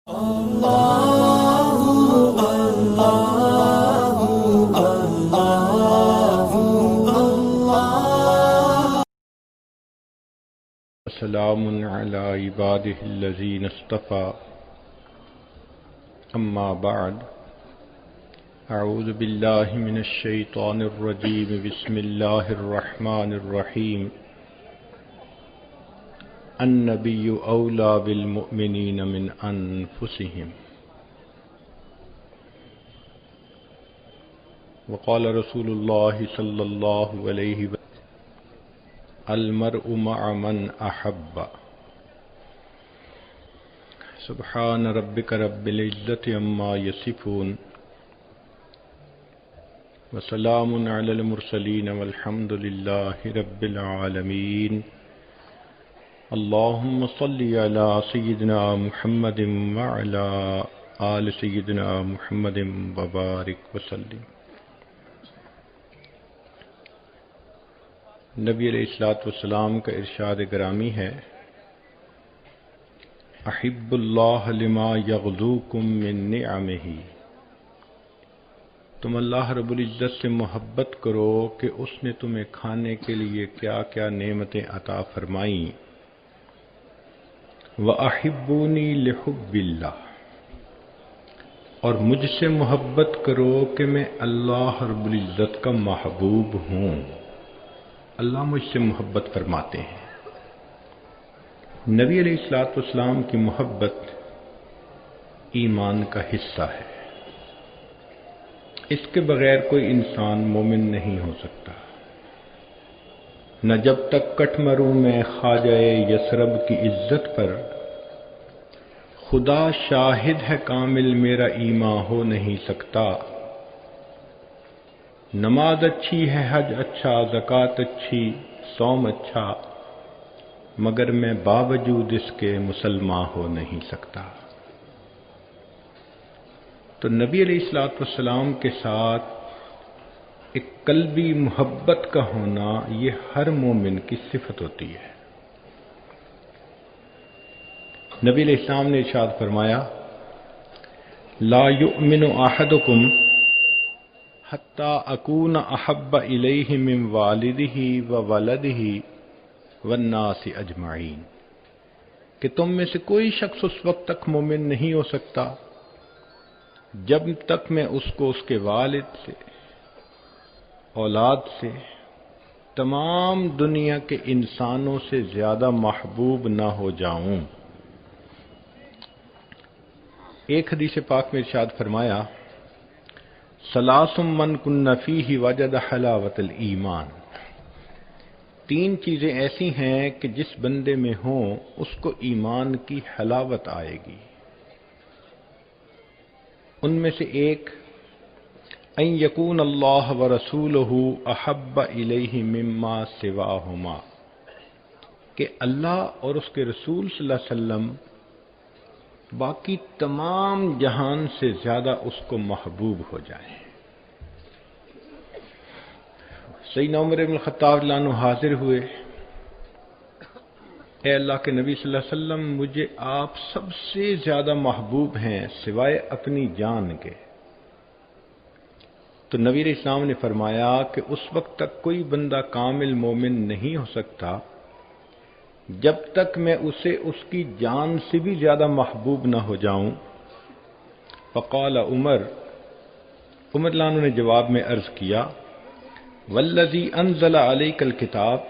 سلام علی عباده الذین اصطفى اما بعد اعوذ باللہ من الشیطان الرجیم بسم اللہ الرحمن الرحیم النبی اولی بالمؤمنین من انفسهم وقال رسول اللہ صلی اللہ علیہ وسلم المرء مع من احب سبحان ربک رب العزت عما یصفون وسلام علی المرسلین والحمد للہ رب العالمین اللہم صلی علی سیدنا محمد وعلی آل سیدنا محمد وبارک وسلم۔ نبی علیہ الصلوۃ والسلام کا ارشاد گرامی ہے، احب اللہ لما یغزوکم من نعمہ، تم اللہ رب العزت سے محبت کرو کہ اس نے تمہیں کھانے کے لیے کیا کیا نعمتیں عطا فرمائیں۔ وَأَحِبُّونِي لِحُبِّ اللَّهِ، اور مجھ سے محبت کرو کہ میں اللہ رب العزت کا محبوب ہوں، اللہ مجھ سے محبت فرماتے ہیں۔ نبی علیہ الصلوۃ والسلام کی محبت ایمان کا حصہ ہے، اس کے بغیر کوئی انسان مومن نہیں ہو سکتا۔ نہ جب تک کٹمرو میں خواجہ یثرب کی عزت پر خدا شاہد ہے کامل میرا ایمان ہو نہیں سکتا۔ نماز اچھی ہے، حج اچھا، زکوٰۃ اچھی، صوم اچھا، مگر میں باوجود اس کے مسلمان ہو نہیں سکتا۔ تو نبی علیہ الصلوۃ والسلام کے ساتھ ایک قلبی محبت کا ہونا یہ ہر مومن کی صفت ہوتی ہے۔ نبی علیہ السلام نے ارشاد فرمایا، لا یؤمن احدکم حتی اکون احب الیہ من والدہ وولدہ والناس اجمعین، کہ تم میں سے کوئی شخص اس وقت تک مومن نہیں ہو سکتا جب تک میں اس کو اس کے والد سے، اولاد سے، تمام دنیا کے انسانوں سے زیادہ محبوب نہ ہو جاؤں۔ ایک حدیث پاک میں ارشاد فرمایا، ثلاث من کن فیہ وجد حلاوۃ الایمان، تین چیزیں ایسی ہیں کہ جس بندے میں ہوں اس کو ایمان کی حلاوت آئے گی۔ ان میں سے ایک، ان یکون اللہ ورسولہ احب الیہ مما سواہما، کہ اللہ اور اس کے رسول صلی اللہ علیہ وسلم باقی تمام جہان سے زیادہ اس کو محبوب ہو جائیں۔ سیدنا عمر بن الخطاب رضی اللہ عنہ حاضر ہوئے، اے اللہ کے نبی صلی اللہ علیہ وسلم، مجھے آپ سب سے زیادہ محبوب ہیں سوائے اپنی جان کے۔ تو نبی علیہ السلام نے فرمایا کہ اس وقت تک کوئی بندہ کامل مومن نہیں ہو سکتا جب تک میں اسے اس کی جان سے بھی زیادہ محبوب نہ ہو جاؤں۔ فقال عمر رضی اللہ عنہ نے جواب میں عرض کیا، والذی انزل علیک الکتاب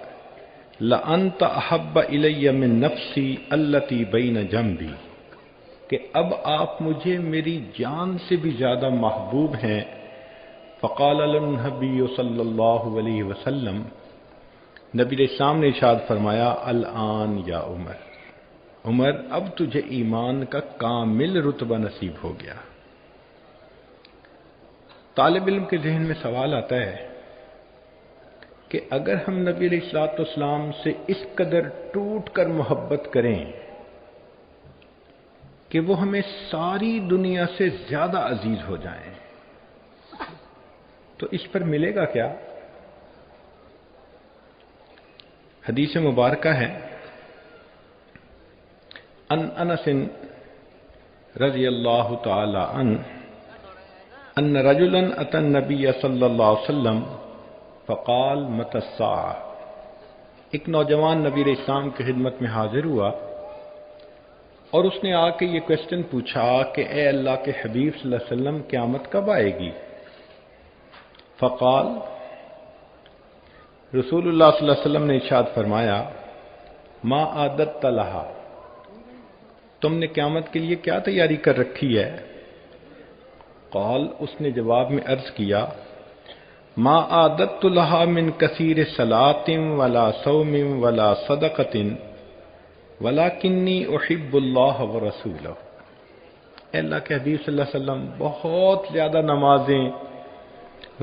لانت احب الی من نفسی التی بین جنبی، کہ اب آپ مجھے میری جان سے بھی زیادہ محبوب ہیں۔ فقال النبی صلی اللہ علیہ وسلم، نبی علیہ السلام نے ارشاد فرمایا، الآن یا عمر، عمر اب تجھے ایمان کا کامل رتبہ نصیب ہو گیا۔ طالب علم کے ذہن میں سوال آتا ہے کہ اگر ہم نبی علیہ الصلوۃ والسلام سے اس قدر ٹوٹ کر محبت کریں کہ وہ ہمیں ساری دنیا سے زیادہ عزیز ہو جائیں، تو اس پر ملے گا کیا؟ حدیث مبارکہ ہے، ان انس رضی اللہ تعالی عنہ ان رجلا اتى النبی صلی اللہ علیہ وسلم فقال متی الساعة، ایک نوجوان نبی علیہ السلام کی خدمت میں حاضر ہوا اور اس نے آ کے یہ کوشچن پوچھا کہ اے اللہ کے حبیب صلی اللہ علیہ وسلم قیامت کب آئے گی؟ فقال، رسول اللہ صلی اللہ علیہ وسلم نے ارشاد فرمایا ما عادت لہا، تم نے قیامت کے لیے کیا تیاری کر رکھی ہے؟ قال، اس نے جواب میں عرض کیا ما عادت لہا من کثیر صلاۃ ولا صوم ولا صدقۃ ولکنی احب اللہ ورسولہ، اے اللہ کے حبیب صلی اللہ علیہ وسلم بہت زیادہ نمازیں،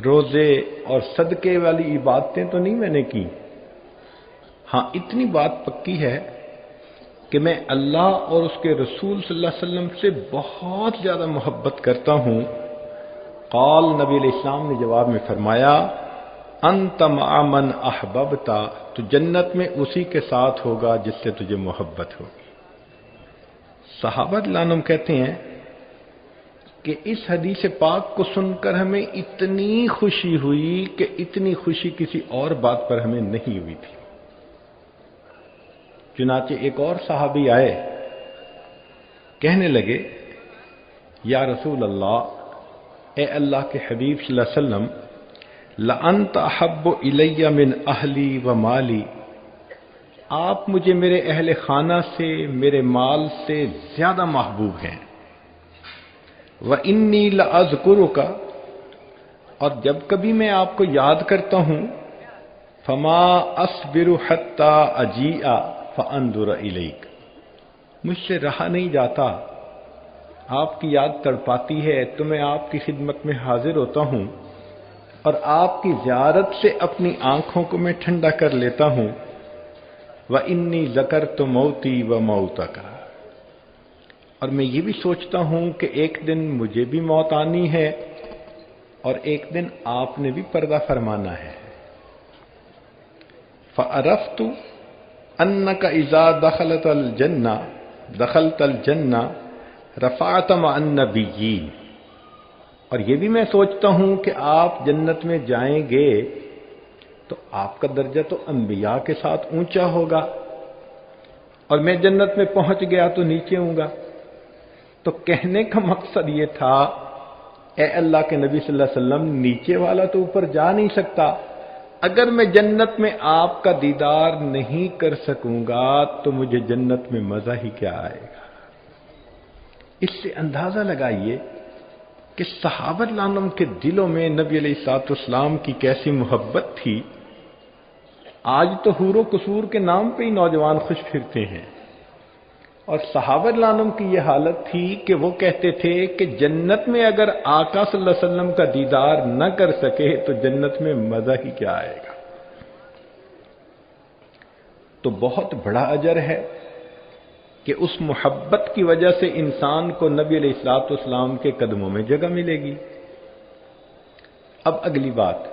روزے اور صدقے والی عبادتیں تو نہیں میں نے کی، ہاں اتنی بات پکی ہے کہ میں اللہ اور اس کے رسول صلی اللہ علیہ وسلم سے بہت زیادہ محبت کرتا ہوں۔ قال، نبی علیہ السلام نے جواب میں فرمایا انت مع من احببت، تو جنت میں اسی کے ساتھ ہوگا جس سے تجھے محبت ہوگی۔ صحابہ رضی اللہ عنہم کہتے ہیں کہ اس حدیث پاک کو سن کر ہمیں اتنی خوشی ہوئی کہ اتنی خوشی کسی اور بات پر ہمیں نہیں ہوئی تھی۔ چنانچہ ایک اور صحابی آئے، کہنے لگے یا رسول اللہ، اے اللہ کے حبیب صلی اللہ علیہ وسلم، لأنت احب الی من اہلی و مالی، آپ مجھے میرے اہل خانہ سے، میرے مال سے زیادہ محبوب ہیں۔ وإنی لأذکرک، اور جب کبھی میں آپ کو یاد کرتا ہوں، فما اصبر حتی اجیء فانظر الیک، مجھ سے رہا نہیں جاتا، آپ کی یاد تڑپاتی ہے تو میں آپ کی خدمت میں حاضر ہوتا ہوں اور آپ کی زیارت سے اپنی آنکھوں کو میں ٹھنڈا کر لیتا ہوں۔ وإنی ذکرت موتی و موتک، اور میں یہ بھی سوچتا ہوں کہ ایک دن مجھے بھی موت آنی ہے اور ایک دن آپ نے بھی پردہ فرمانا ہے۔ فعرفت انک اذا دخلت الجنہ رفعت مع النبیین، اور یہ بھی میں سوچتا ہوں کہ آپ جنت میں جائیں گے تو آپ کا درجہ تو انبیاء کے ساتھ اونچا ہوگا، اور میں جنت میں پہنچ گیا تو نیچے ہوں گا۔ تو کہنے کا مقصد یہ تھا، اے اللہ کے نبی صلی اللہ علیہ وسلم، نیچے والا تو اوپر جا نہیں سکتا، اگر میں جنت میں آپ کا دیدار نہیں کر سکوں گا تو مجھے جنت میں مزہ ہی کیا آئے گا۔ اس سے اندازہ لگائیے کہ صحابہ رضی اللہ عنہم کے دلوں میں نبی علیہ الصلوۃ والسلام کی کیسی محبت تھی۔ آج تو حور و قصور کے نام پہ ہی نوجوان خوش پھرتے ہیں، اور صحابہ رضی اللہ عنہم کی یہ حالت تھی کہ وہ کہتے تھے کہ جنت میں اگر آقا صلی اللہ علیہ وسلم کا دیدار نہ کر سکے تو جنت میں مزہ ہی کیا آئے گا۔ تو بہت بڑا اجر ہے کہ اس محبت کی وجہ سے انسان کو نبی علیہ الصلوۃ والسلام کے قدموں میں جگہ ملے گی۔ اب اگلی بات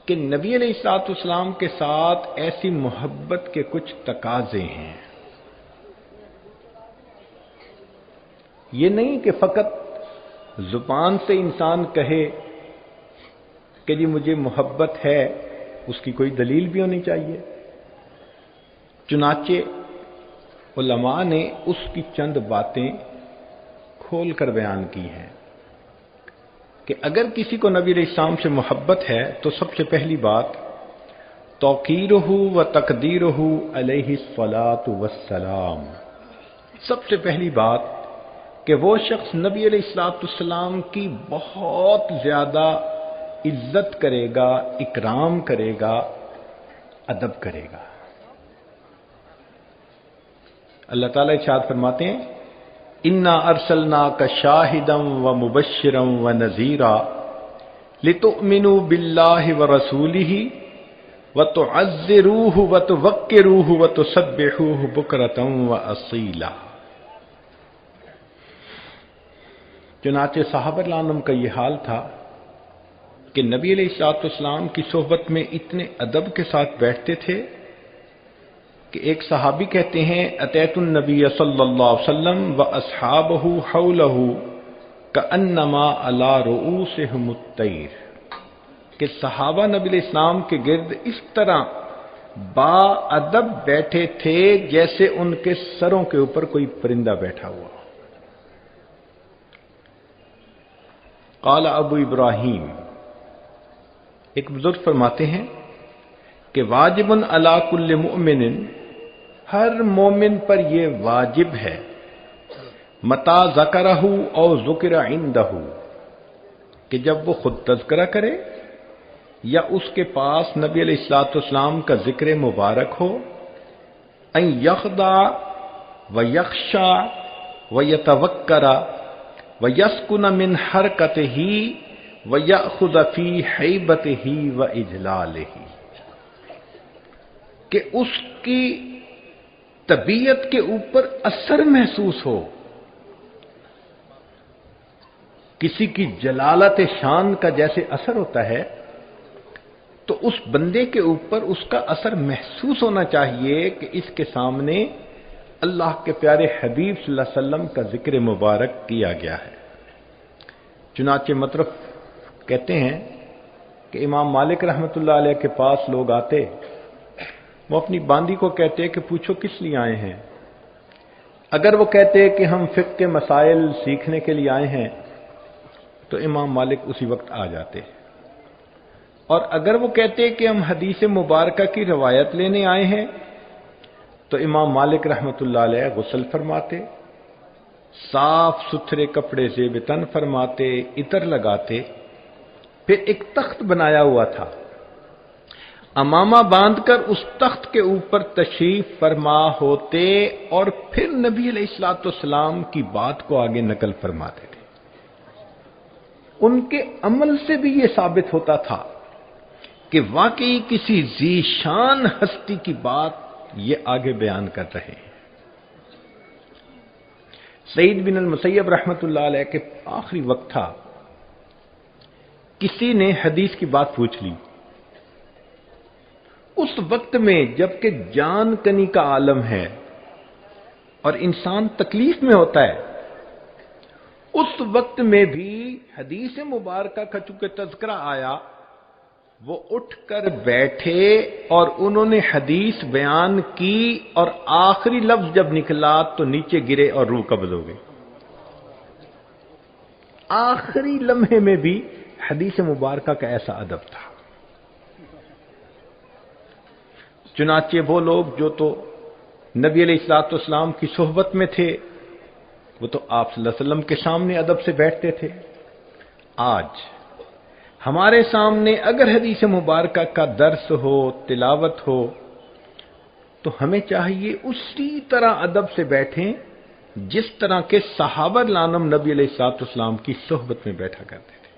کہ نبی علیہ الصلوۃ والسلام کے ساتھ ایسی محبت کے کچھ تقاضے ہیں۔ یہ نہیں کہ فقط زبان سے انسان کہے کہ جی مجھے محبت ہے، اس کی کوئی دلیل بھی ہونی چاہیے۔ چنانچہ علماء نے اس کی چند باتیں کھول کر بیان کی ہیں کہ اگر کسی کو نبی علیہ السلام سے محبت ہے تو سب سے پہلی بات توقیرہ و تقدیرہ علیہ الصلاۃ والسلام، سب سے پہلی بات کہ وہ شخص نبی علیہ الصلوۃ والسلام کی بہت زیادہ عزت کرے گا، اکرام کرے گا، ادب کرے گا۔ اللہ تعالیٰ ارشاد فرماتے ہیں انا ارسلناک شاہدا ومبشرا ونذیرا لتؤمنوا باللہ ورسولہ وتعزروہ وتوقروہ وتسبحوہ بکرۃ واصیلا۔ چنانچہ صحابہ رضی اللہ عنہم کا یہ حال تھا کہ نبی علیہ الصلوۃ والسلام کی صحبت میں اتنے ادب کے ساتھ بیٹھتے تھے کہ ایک صحابی کہتے ہیں اتیت النبی صلی اللہ علیہ وسلم و اصحابہ حولہ کانما علی رؤوسہم الطیر، کہ صحابہ نبی علیہ السلام کے گرد اس طرح با ادب بیٹھے تھے جیسے ان کے سروں کے اوپر کوئی پرندہ بیٹھا ہوا۔ قال ابو ابراہیم، ایک بزرگ فرماتے ہیں کہ واجب علی کل مؤمن، ہر مومن پر یہ واجب ہے، متا ذکرہ او ذکر عندہ، کہ جب وہ خود تذکرہ کرے یا اس کے پاس نبی علیہ الصلوۃ والسلام کا ذکر مبارک ہو، ان یخضع ویخشع ویتوکر ویسکن من حرکتہ ویأخذ فی ہیبتہ واجلالہ، کہ اس کی طبیعت کے اوپر اثر محسوس ہو، کسی کی جلالت شان کا جیسے اثر ہوتا ہے تو اس بندے کے اوپر اس کا اثر محسوس ہونا چاہیے کہ اس کے سامنے اللہ کے پیارے حبیب صلی اللہ علیہ وسلم کا ذکر مبارک کیا گیا ہے۔ چنانچہ مطرف کہتے ہیں کہ امام مالک رحمۃ اللہ علیہ کے پاس لوگ آتے، وہ اپنی باندی کو کہتے کہ پوچھو کس لیے آئے ہیں؟ اگر وہ کہتے کہ ہم فقہ کے مسائل سیکھنے کے لیے آئے ہیں تو امام مالک اسی وقت آ جاتے، اور اگر وہ کہتے کہ ہم حدیث مبارکہ کی روایت لینے آئے ہیں تو امام مالک رحمۃ اللہ علیہ غسل فرماتے، صاف ستھرے کپڑے زیب تن فرماتے، عطر لگاتے، پھر ایک تخت بنایا ہوا تھا، امامہ باندھ کر اس تخت کے اوپر تشریف فرما ہوتے اور پھر نبی علیہ الصلوۃ والسلام کی بات کو آگے نقل فرماتے تھے۔ ان کے عمل سے بھی یہ ثابت ہوتا تھا کہ واقعی کسی ذی شان ہستی کی بات یہ آگے بیان کر رہے ہیں۔ سعید بن المسیب رحمۃ اللہ علیہ کے آخری وقت تھا، کسی نے حدیث کی بات پوچھ لی، اس وقت میں جبکہ جان کنی کا عالم ہے اور انسان تکلیف میں ہوتا ہے، اس وقت میں بھی حدیث مبارکہ کا چونکہ تذکرہ آیا، وہ اٹھ کر بیٹھے اور انہوں نے حدیث بیان کی، اور آخری لفظ جب نکلا تو نیچے گرے اور روح قبض ہو گئی۔ آخری لمحے میں بھی حدیث مبارکہ کا ایسا ادب تھا۔ چنانچہ وہ لوگ جو تو نبی علیہ الصلوۃ والسلام کی صحبت میں تھے، وہ تو آپ صلی اللہ علیہ وسلم کے سامنے ادب سے بیٹھتے تھے۔ آج ہمارے سامنے اگر حدیث مبارکہ کا درس ہو، تلاوت ہو، تو ہمیں چاہیے اسی طرح ادب سے بیٹھیں جس طرح کے صحابہ رضوان نبی علیہ الصلوۃ والسلام کی صحبت میں بیٹھا کرتے تھے۔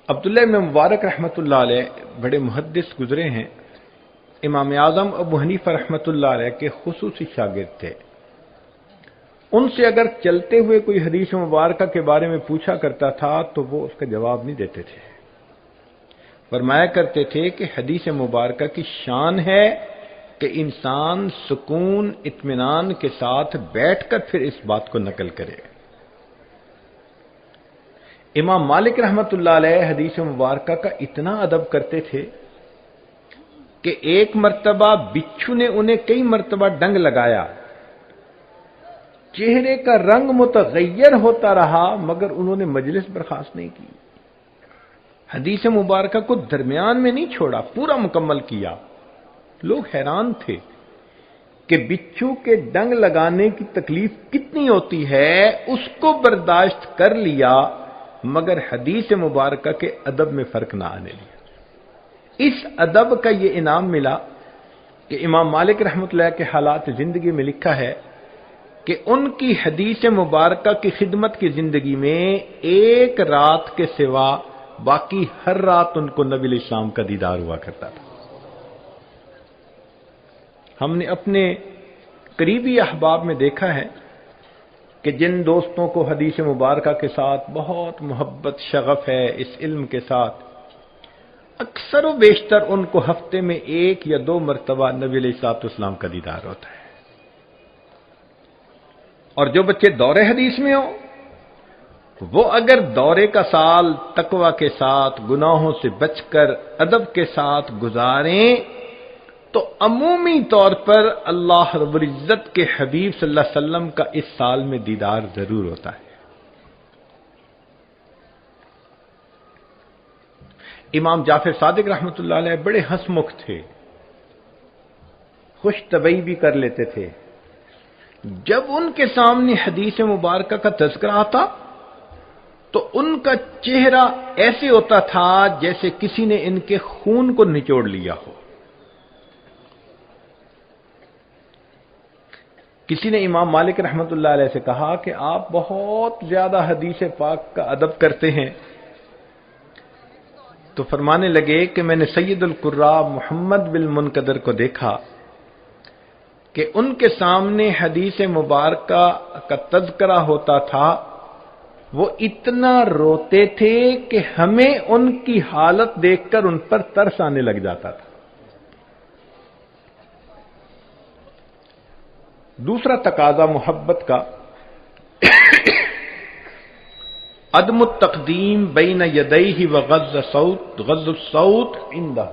عبداللہ بن مبارک رحمۃ اللہ علیہ بڑے محدث گزرے ہیں، امام اعظم ابو حنیفہ رحمۃ اللہ علیہ کے خصوصی شاگرد تھے۔ ان سے اگر چلتے ہوئے کوئی حدیث مبارکہ کے بارے میں پوچھا کرتا تھا تو وہ اس کا جواب نہیں دیتے تھے، فرمایا کرتے تھے کہ حدیث مبارکہ کی شان ہے کہ انسان سکون اطمینان کے ساتھ بیٹھ کر پھر اس بات کو نقل کرے۔ امام مالک رحمۃ اللہ علیہ حدیث مبارکہ کا اتنا ادب کرتے تھے کہ ایک مرتبہ بچھو نے انہیں کئی مرتبہ ڈنگ لگایا، چہرے کا رنگ متغیر ہوتا رہا مگر انہوں نے مجلس برخاست نہیں کی، حدیث مبارکہ کو درمیان میں نہیں چھوڑا، پورا مکمل کیا۔ لوگ حیران تھے کہ بچھو کے ڈنگ لگانے کی تکلیف کتنی ہوتی ہے، اس کو برداشت کر لیا مگر حدیث مبارکہ کے ادب میں فرق نہ آنے لیا۔ اس ادب کا یہ انعام ملا کہ امام مالک رحمۃ اللہ کے حالات زندگی میں لکھا ہے کہ ان کی حدیث مبارکہ کی خدمت کی زندگی میں ایک رات کے سوا باقی ہر رات ان کو نبی علیہ السلام کا دیدار ہوا کرتا تھا۔ ہم نے اپنے قریبی احباب میں دیکھا ہے کہ جن دوستوں کو حدیث مبارکہ کے ساتھ بہت محبت شغف ہے، اس علم کے ساتھ، اکثر و بیشتر ان کو ہفتے میں 1 یا 2 مرتبہ نبی علیہ الصلوۃ والسلام کا دیدار ہوتا ہے. اور جو بچے دور حدیث میں ہوں وہ اگر دورے کا سال تقوی کے ساتھ گناہوں سے بچ کر ادب کے ساتھ گزاریں تو عمومی طور پر اللہ رب العزت کے حبیب صلی اللہ علیہ وسلم کا اس سال میں دیدار ضرور ہوتا ہے. امام جعفر صادق رحمۃ اللہ علیہ بڑے ہنسمکھ تھے، خوش طبعی بھی کر لیتے تھے. جب ان کے سامنے حدیث مبارکہ کا تذکرہ آتا تو ان کا چہرہ ایسے ہوتا تھا جیسے کسی نے ان کے خون کو نچوڑ لیا ہو. کسی نے امام مالک رحمۃ اللہ علیہ سے کہا کہ آپ بہت زیادہ حدیث پاک کا ادب کرتے ہیں، تو فرمانے لگے کہ میں نے سید القراء محمد بن منقدر کو دیکھا کہ ان کے سامنے حدیث مبارکہ کا تذکرہ ہوتا تھا، وہ اتنا روتے تھے کہ ہمیں ان کی حالت دیکھ کر ان پر ترس آنے لگ جاتا تھا. دوسرا تقاضا محبت کا عدم التقدیم بین یدیہ وغض الصوت عندہ،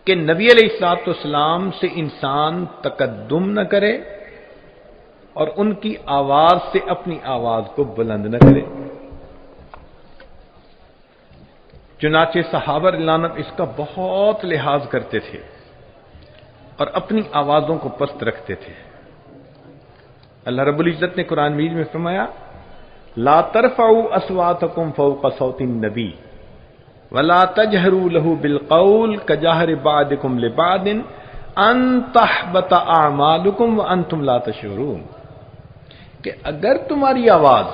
کہ نبی علیہ الصلوۃ والسلام سے انسان تقدم نہ کرے اور ان کی آواز سے اپنی آواز کو بلند نہ کرے. چنانچہ صحابہ رضی اللہ عنہم اس کا بہت لحاظ کرتے تھے اور اپنی آوازوں کو پست رکھتے تھے. اللہ رب العزت نے قرآن مجید میں فرمایا لا ترفعوا اصواتکم فوق صوت النبی ولا تجهروا له بالقول كجهر بعضكم لبعض ان تحبط اعمالكم وانتم لا تشعرون، کہ اگر تمہاری آواز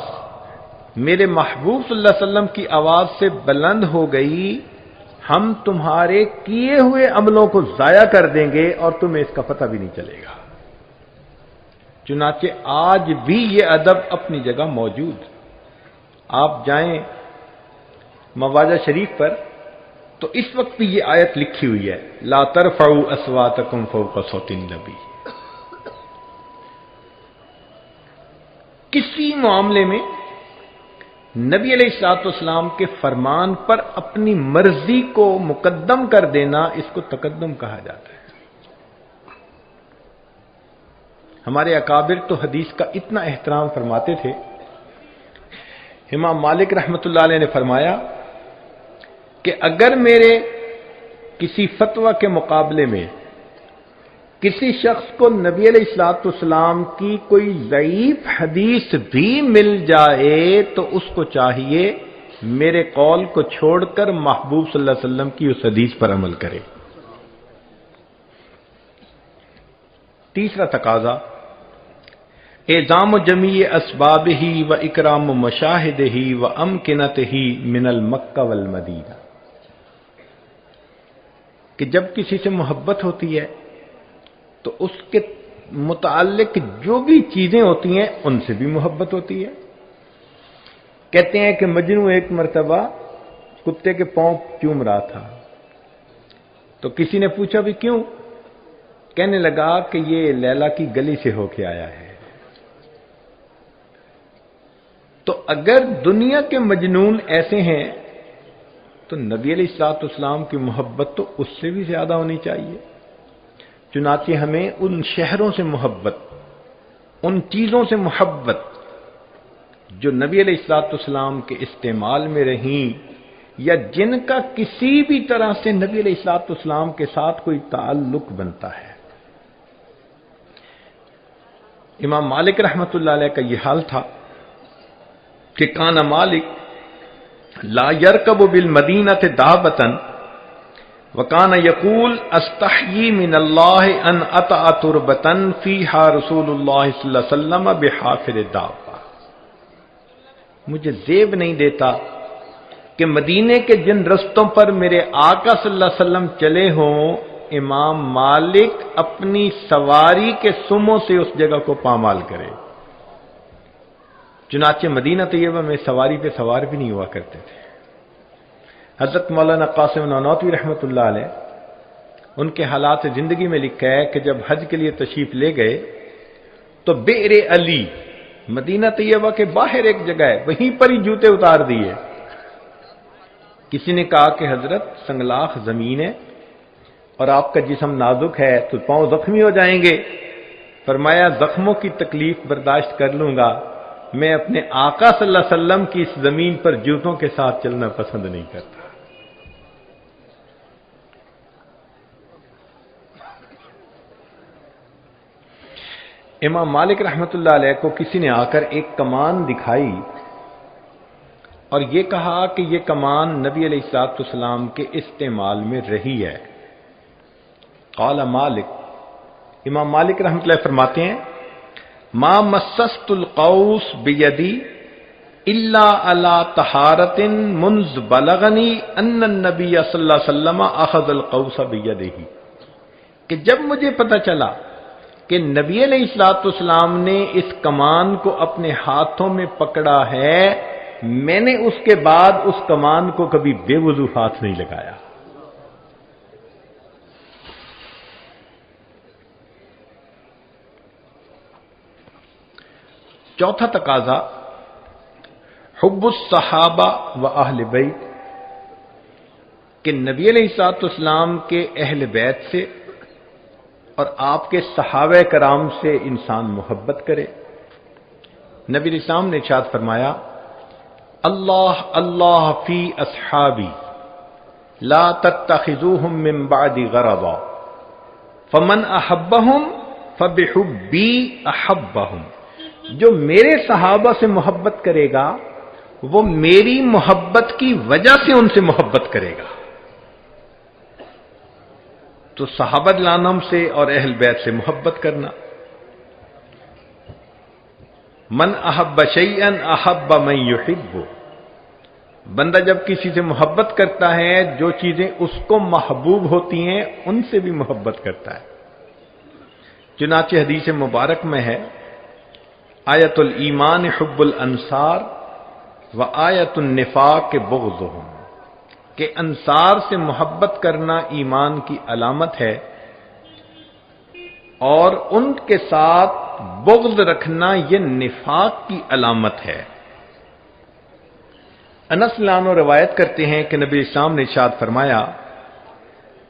میرے محبوب صلی اللہ علیہ وسلم کی آواز سے بلند ہو گئی ہم تمہارے کیے ہوئے عملوں کو ضائع کر دیں گے اور تمہیں اس کا پتہ بھی نہیں چلے گا. چنانچہ آج بھی یہ ادب اپنی جگہ موجود. آپ جائیں مواجہ شریف پر تو اس وقت بھی یہ آیت لکھی ہوئی ہے لا ترفعوا اصواتکم فوق صوت النبی. کسی معاملے میں نبی علیہ الصلوۃ والسلام کے فرمان پر اپنی مرضی کو مقدم کر دینا اس کو تقدم کہا جاتا ہے. ہمارے اکابر تو حدیث کا اتنا احترام فرماتے تھے. امام مالک رحمۃ اللہ علیہ نے فرمایا کہ اگر میرے کسی فتویٰ کے مقابلے میں کسی شخص کو نبی علیہ الصلوۃ والسلام کی کوئی ضعیف حدیث بھی مل جائے تو اس کو چاہیے میرے قول کو چھوڑ کر محبوب صلی اللہ علیہ وسلم کی اس حدیث پر عمل کرے. تیسرا تقاضا اعظام جمیع اسبابہ و اکرام مشاہدہ و امکنتہ من المکہ والمدینہ، کہ جب کسی سے محبت ہوتی ہے تو اس کے متعلق جو بھی چیزیں ہوتی ہیں ان سے بھی محبت ہوتی ہے. کہتے ہیں کہ مجنو ایک مرتبہ کتے کے پاؤں چوم رہا تھا تو کسی نے پوچھا بھی کیوں؟ کہنے لگا کہ یہ لیلا کی گلی سے ہو کے آیا ہے. تو اگر دنیا کے مجنون ایسے ہیں تو نبی علیہ الصلوۃ والسلام کی محبت تو اس سے بھی زیادہ ہونی چاہیے. چنانچہ ہمیں ان شہروں سے محبت، ان چیزوں سے محبت جو نبی علیہ الصلوۃ والسلام کے استعمال میں رہیں یا جن کا کسی بھی طرح سے نبی علیہ الصلوۃ والسلام کے ساتھ کوئی تعلق بنتا ہے. امام مالک رحمۃ اللہ علیہ کا یہ حال تھا کہ کان مالک لا یرکب بالمدینہ دابۃ وکان یقول استحیی من اللہ ان اطأ تربۃ فیہا رسول اللہ صلی اللہ علیہ وسلم بحافر دابہ. مجھے زیب نہیں دیتا کہ مدینے کے جن رستوں پر میرے آقا صلی اللہ علیہ وسلم چلے ہوں امام مالک اپنی سواری کے سموں سے اس جگہ کو پامال کرے. چنانچہ مدینہ طیبہ میں سواری پہ سوار بھی نہیں ہوا کرتے تھے. حضرت مولانا قاسم نانوتوی رحمۃ اللہ علیہ ان کے حالات زندگی میں لکھا ہے کہ جب حج کے لیے تشریف لے گئے تو بئر علی مدینہ طیبہ کے باہر ایک جگہ ہے، وہیں پر ہی جوتے اتار دیے۔ کسی نے کہا کہ حضرت سنگلاخ زمین ہے اور آپ کا جسم نازک ہے تو پاؤں زخمی ہو جائیں گے۔ فرمایا زخموں کی تکلیف برداشت کر لوں گا، میں اپنے آقا صلی اللہ علیہ وسلم کی اس زمین پر جوتوں کے ساتھ چلنا پسند نہیں کرتا۔ امام مالک رحمۃ اللہ علیہ کو کسی نے آ کر ایک کمان دکھائی اور یہ کہا کہ یہ کمان نبی علیہ الصلوۃ والسلام کے استعمال میں رہی ہے۔ قال مالک، امام مالک رحمۃ اللہ فرماتے ہیں ما مسست القوس بیدی الا علی طہارۃ منذ بلغنی ان النبی صلی اللہ علیہ وسلم اخذ القوس بیدہ، کہ جب مجھے پتہ چلا کہ نبی علیہ الصلوۃ والسلام نے اس کمان کو اپنے ہاتھوں میں پکڑا ہے، میں نے اس کے بعد اس کمان کو کبھی بے وضو ہاتھ نہیں لگایا۔ چوتھا تقاضا حب الصحابہ و اہل بیت، کہ نبی علیہ الصلوۃ والسلام کے اہل بیت سے اور آپ کے صحابہ کرام سے انسان محبت کرے۔ نبی علیہ السلام نے ارشاد فرمایا اللہ اللہ فی اصحابی لا تتخذوهم من بعد غرضا فمن احبهم فبحبی احبهم، جو میرے صحابہ سے محبت کرے گا وہ میری محبت کی وجہ سے ان سے محبت کرے گا۔ تو صحابہ رضوان سے اور اہل بیت سے محبت کرنا۔ من احب شیئا احب من یحب، بندہ جب کسی سے محبت کرتا ہے جو چیزیں اس کو محبوب ہوتی ہیں ان سے بھی محبت کرتا ہے۔ چنانچہ حدیث مبارک میں ہے آیت الایمان حب الانصار و آیت النفاق بغضهم، کہ انصار سے محبت کرنا ایمان کی علامت ہے اور ان کے ساتھ بغض رکھنا یہ نفاق کی علامت ہے۔ انس لانو روایت کرتے ہیں کہ نبی اسلام نے ارشاد فرمایا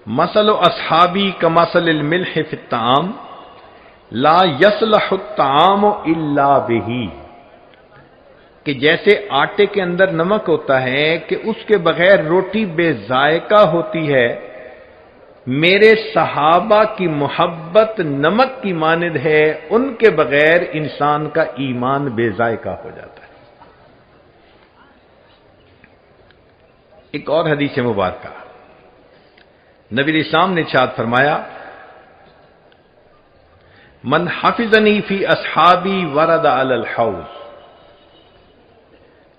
مثل اصحابی کمثل الملح فی الطعام لا یصلح الطعام الا بہ، کہ جیسے آٹے کے اندر نمک ہوتا ہے کہ اس کے بغیر روٹی بے ذائقہ ہوتی ہے، میرے صحابہ کی محبت نمک کی مانند ہے، ان کے بغیر انسان کا ایمان بے ذائقہ ہو جاتا ہے۔ ایک اور حدیث مبارکہ نبی علیہ السلام نے ارشاد فرمایا من حفظنی فی اصحابی ورد علی الحوض،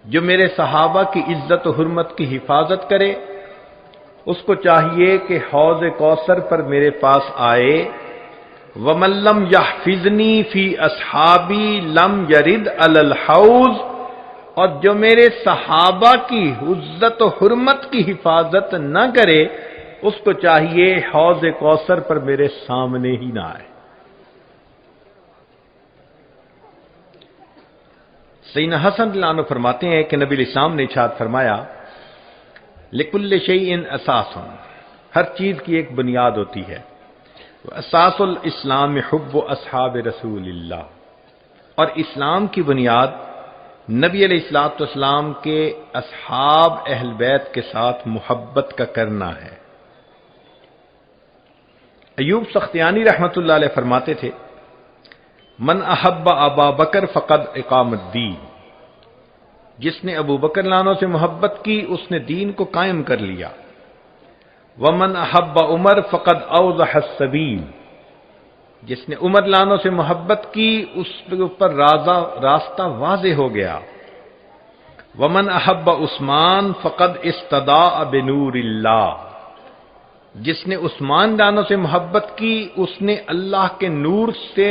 جو میرے صحابہ کی عزت و حرمت کی حفاظت کرے اس کو چاہیے کہ حوض کوثر پر میرے پاس آئے۔ وَمَن لَّمْ يَحْفِظْنِي فِي أَصْحَابِي لَمْ يَرِدْ عَلَى الْحَوْضِ، اور جو میرے صحابہ کی عزت و حرمت کی حفاظت نہ کرے اس کو چاہیے حوض کوثر پر میرے سامنے ہی نہ آئے۔ سیدنا حسن رضی اللہ عنہ فرماتے ہیں کہ نبی علیہ السلام نے ارشاد فرمایا لکل شیء اساس، ہر چیز کی ایک بنیاد ہوتی ہے، اساس الاسلام حب اصحاب رسول اللہ، اور اسلام کی بنیاد نبی علیہ الصلوۃ والسلام کے اصحاب اہل بیت کے ساتھ محبت کا کرنا ہے۔ ایوب سختیانی رحمۃ اللہ علیہ فرماتے تھے من احب ابا بکر فقد اقام الدین، جس نے ابو بکر لانوں سے محبت کی اس نے دین کو قائم کر لیا۔ ومن احب عمر فقد اوضح السبیل، جس نے عمر لانوں سے محبت کی اس کے اوپر راستہ واضح ہو گیا۔ ومن احب عثمان فقد استضاء بنور اللہ، جس نے عثمان لانوں سے محبت کی اس نے اللہ کے نور سے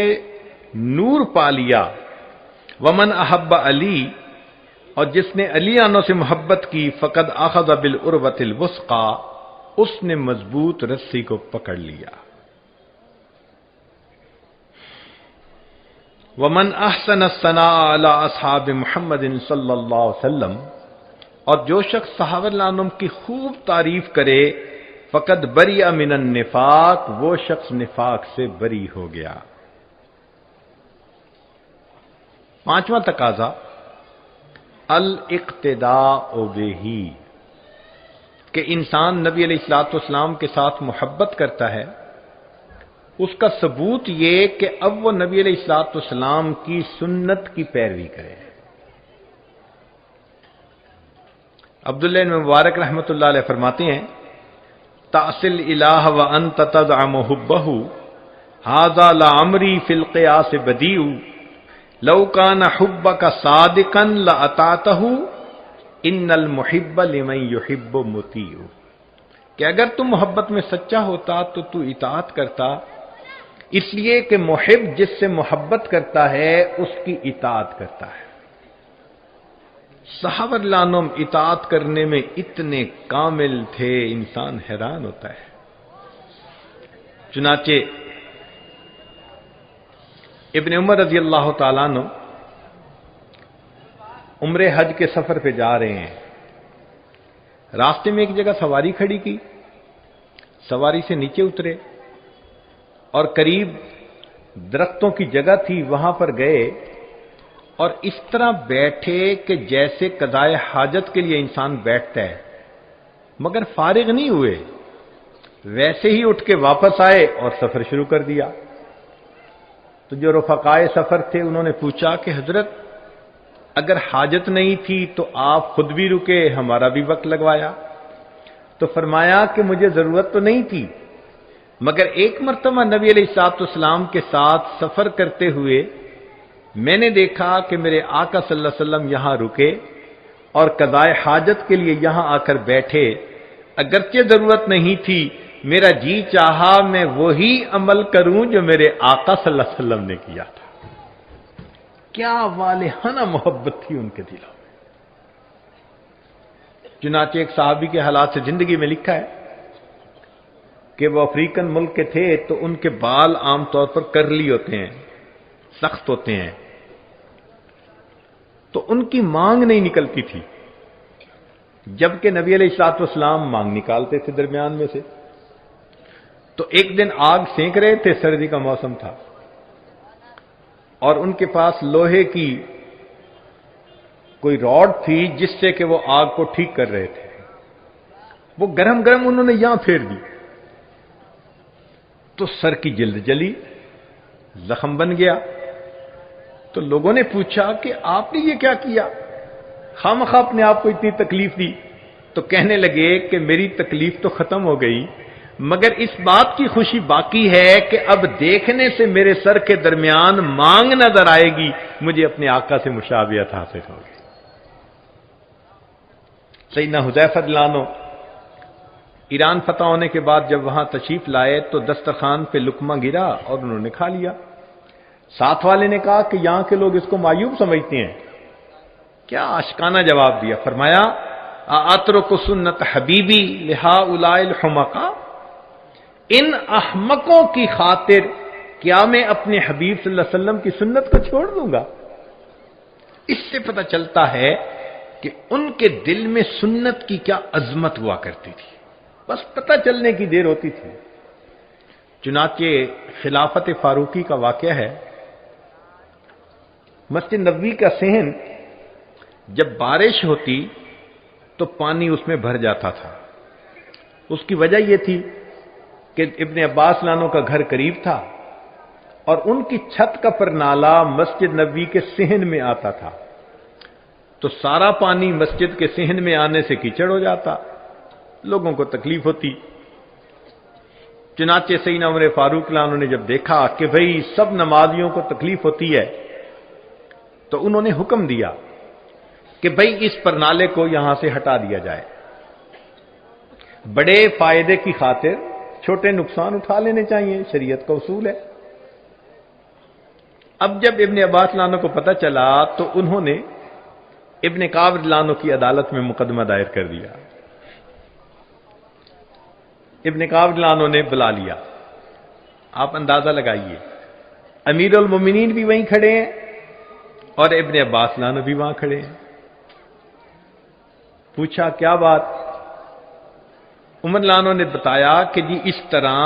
نور پا لیا۔ ومن احب علی اور جس نے علی عنہ سے محبت کی فقد اخذ بالعروۃ الوثقی، اس نے مضبوط رسی کو پکڑ لیا۔ ومن احسن الثناء علی اصحاب محمد صلی اللہ علیہ وسلم، اور جو شخص صحابہ رضی اللہ عنہم کی خوب تعریف کرے فقد بریء من النفاق، وہ شخص نفاق سے بری ہو گیا۔ پانچواں تقاضا الاقتداء بہ، کہ انسان نبی علیہ الصلوۃ والسلام کے ساتھ محبت کرتا ہے، اس کا ثبوت یہ کہ اب وہ نبی علیہ الصلوۃ والسلام کی سنت کی پیروی کرے۔ عبداللہ بن مبارک رحمۃ اللہ علیہ فرماتے ہیں تعصل الہ وانت تزعم حبہ ھذا لعمری فی القیاس بدیع لو کان حبک صادقا لاطعتہ ان المحب لمن یحب مطیع، کہ اگر تم محبت میں سچا ہوتا تو اطاعت کرتا، اس لیے کہ محب جس سے محبت کرتا ہے اس کی اطاعت کرتا ہے۔ صحابہ رضی اللہ عنہم اطاعت کرنے میں اتنے کامل تھے، انسان حیران ہوتا ہے۔ چنانچہ ابن عمر رضی اللہ تعالیٰ عنہ عمرے حج کے سفر پہ جا رہے ہیں، راستے میں ایک جگہ سواری کھڑی کی، سواری سے نیچے اترے اور قریب درختوں کی جگہ تھی، وہاں پر گئے اور اس طرح بیٹھے کہ جیسے قضائے حاجت کے لیے انسان بیٹھتا ہے، مگر فارغ نہیں ہوئے، ویسے ہی اٹھ کے واپس آئے اور سفر شروع کر دیا۔ تو جو رفقائے سفر تھے انہوں نے پوچھا کہ حضرت اگر حاجت نہیں تھی تو آپ خود بھی رکے، ہمارا بھی وقت لگوایا؟ تو فرمایا کہ مجھے ضرورت تو نہیں تھی، مگر ایک مرتبہ نبی علیہ الصلوۃ والسلام کے ساتھ سفر کرتے ہوئے میں نے دیکھا کہ میرے آقا صلی اللہ علیہ وسلم یہاں رکے اور قضائے حاجت کے لیے یہاں آ کر بیٹھے، اگرچہ ضرورت نہیں تھی، میرا جی چاہا میں وہی عمل کروں جو میرے آقا صلی اللہ علیہ وسلم نے کیا تھا۔ کیا والہانہ محبت تھی ان کے دلوں میں۔ چنانچہ ایک صحابی کے حالات سے زندگی میں لکھا ہے کہ وہ افریقن ملک کے تھے تو ان کے بال عام طور پر کرلی ہوتے ہیں، سخت ہوتے ہیں، تو ان کی مانگ نہیں نکلتی تھی، جبکہ نبی علیہ الصلوۃ والسلام مانگ نکالتے تھے درمیان میں سے۔ تو ایک دن آگ سینک رہے تھے، سردی کا موسم تھا، اور ان کے پاس لوہے کی کوئی راڈ تھی جس سے کہ وہ آگ کو ٹھیک کر رہے تھے، وہ گرم گرم انہوں نے یہاں پھیر دی تو سر کی جلد جلی، زخم بن گیا۔ تو لوگوں نے پوچھا کہ آپ نے یہ کیا کیا، خامخواہ اپنے آپ کو اتنی تکلیف دی؟ تو کہنے لگے کہ میری تکلیف تو ختم ہو گئی، مگر اس بات کی خوشی باقی ہے کہ اب دیکھنے سے میرے سر کے درمیان مانگ نظر آئے گی، مجھے اپنے آقا سے مشابہت حاصل ہوگی۔ سیدنا حذیفہ رضی اللہ عنہ ایران فتح ہونے کے بعد جب وہاں تشریف لائے تو دسترخوان پہ لقمہ گرا اور انہوں نے کھا لیا۔ ساتھ والے نے کہا کہ یہاں کے لوگ اس کو معیوب سمجھتے ہیں۔ کیا عاشقانہ جواب دیا، فرمایا اترک سنت حبیبی لہؤلاء الحمقاء، ان احمقوں کی خاطر کیا میں اپنے حبیب صلی اللہ علیہ وسلم کی سنت کو چھوڑ دوں گا؟ اس سے پتہ چلتا ہے کہ ان کے دل میں سنت کی کیا عظمت ہوا کرتی تھی، بس پتہ چلنے کی دیر ہوتی تھی۔ چنانچہ خلافت فاروقی کا واقعہ ہے، مسجد نبوی کا صحن جب بارش ہوتی تو پانی اس میں بھر جاتا تھا۔ اس کی وجہ یہ تھی کہ ابن عباس لانوں کا گھر قریب تھا اور ان کی چھت کا پرنالہ مسجد نبوی کے صحن میں آتا تھا، تو سارا پانی مسجد کے صحن میں آنے سے کیچڑ ہو جاتا، لوگوں کو تکلیف ہوتی۔ چنانچہ سیدنا عمر فاروق لانوں نے جب دیکھا کہ بھئی سب نمازیوں کو تکلیف ہوتی ہے تو انہوں نے حکم دیا کہ بھئی اس پرنالے کو یہاں سے ہٹا دیا جائے، بڑے فائدے کی خاطر چھوٹے نقصان اٹھا لینے چاہیے، شریعت کا اصول ہے۔ اب جب ابن عباس لانوں کو پتہ چلا تو انہوں نے ابن کعب رضی اللہ عنہ کی عدالت میں مقدمہ دائر کر دیا. ابن کعب رضی اللہ عنہ نے بلا لیا. آپ اندازہ لگائیے، امیر المومنین بھی وہیں کھڑے ہیں اور ابن عباس رضی اللہ عنہ بھی وہاں کھڑے ہیں. پوچھا کیا بات؟ عمر رضی اللہ عنہ نے بتایا کہ جی اس طرح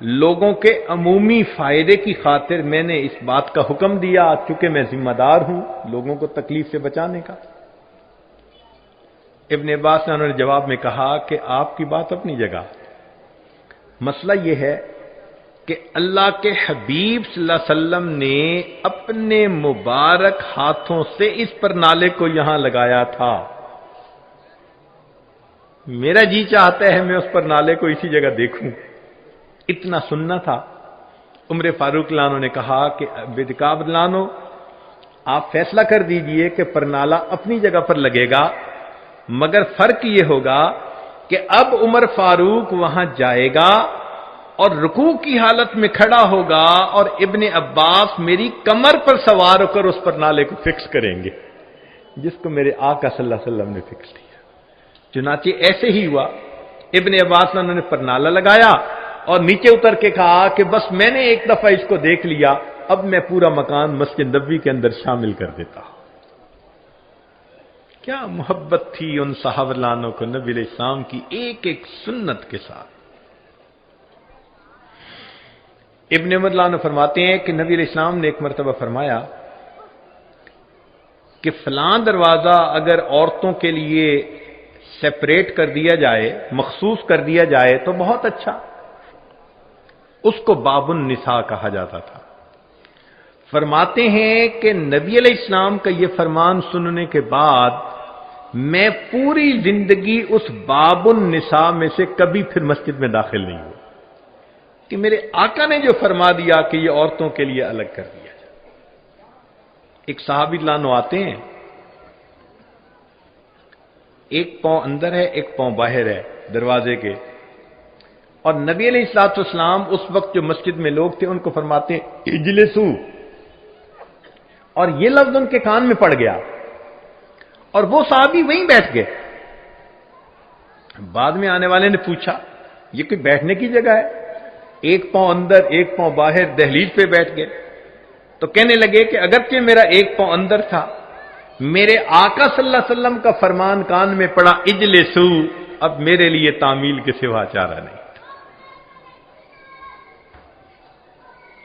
لوگوں کے عمومی فائدے کی خاطر میں نے اس بات کا حکم دیا، چونکہ میں ذمہ دار ہوں لوگوں کو تکلیف سے بچانے کا. ابن عباس رضی اللہ عنہ نے جواب میں کہا کہ آپ کی بات اپنی جگہ، مسئلہ یہ ہے کہ اللہ کے حبیب صلی اللہ علیہ وسلم نے اپنے مبارک ہاتھوں سے اس پرنالے کو یہاں لگایا تھا. میرا جی چاہتا ہے میں اس پرنالے کو اسی جگہ دیکھوں. اتنا سننا تھا. عمر فاروق رضی اللہ عنہ نے کہا کہ ابن کعب رضی اللہ عنہ آپ فیصلہ کر دیجئے کہ پرنالہ اپنی جگہ پر لگے گا، مگر فرق یہ ہوگا کہ اب عمر فاروق وہاں جائے گا اور رکوع کی حالت میں کھڑا ہوگا اور ابن عباس میری کمر پر سوار ہو کر اس پرنالے کو فکس کریں گے جس کو میرے آقا صلی اللہ علیہ وسلم نے فکس کیا. چنانچہ ایسے ہی ہوا. ابن عباس نے انہوں نے پرنالہ لگایا اور نیچے اتر کے کہا کہ بس میں نے ایک دفعہ اس کو دیکھ لیا، اب میں پورا مکان مسجد نبوی کے اندر شامل کر دیتا. کیا محبت تھی ان صحابہ لانوں کو نبی علیہ السلام کی ایک ایک سنت کے ساتھ. ابن عمر اللہ عنہ فرماتے ہیں کہ نبی علیہ السلام نے ایک مرتبہ فرمایا کہ فلاں دروازہ اگر عورتوں کے لیے سیپریٹ کر دیا جائے، مخصوص کر دیا جائے تو بہت اچھا. اس کو باب النساء کہا جاتا تھا. فرماتے ہیں کہ نبی علیہ السلام کا یہ فرمان سننے کے بعد میں پوری زندگی اس باب النساء میں سے کبھی پھر مسجد میں داخل نہیں ہوا کہ میرے آقا نے جو فرما دیا کہ یہ عورتوں کے لیے الگ کر دیا جائے. ایک صحابی لانو آتے ہیں، ایک پاؤں اندر ہے ایک پاؤں باہر ہے دروازے کے، اور نبی علیہ الصلوۃ والسلام اس وقت جو مسجد میں لوگ تھے ان کو فرماتے ہیں اجلسو، اور یہ لفظ ان کے کان میں پڑ گیا اور وہ صحابی وہیں بیٹھ گئے. بعد میں آنے والے نے پوچھا یہ کوئی بیٹھنے کی جگہ ہے؟ ایک پاؤں اندر ایک پاؤں باہر دہلیز پہ بیٹھ گئے. تو کہنے لگے کہ اگرچہ میرا ایک پاؤں اندر تھا، میرے آقا صلی اللہ علیہ وسلم کا فرمان کان میں پڑا اجلسو، اب میرے لیے تعمیل کے سوا چارہ نہیں.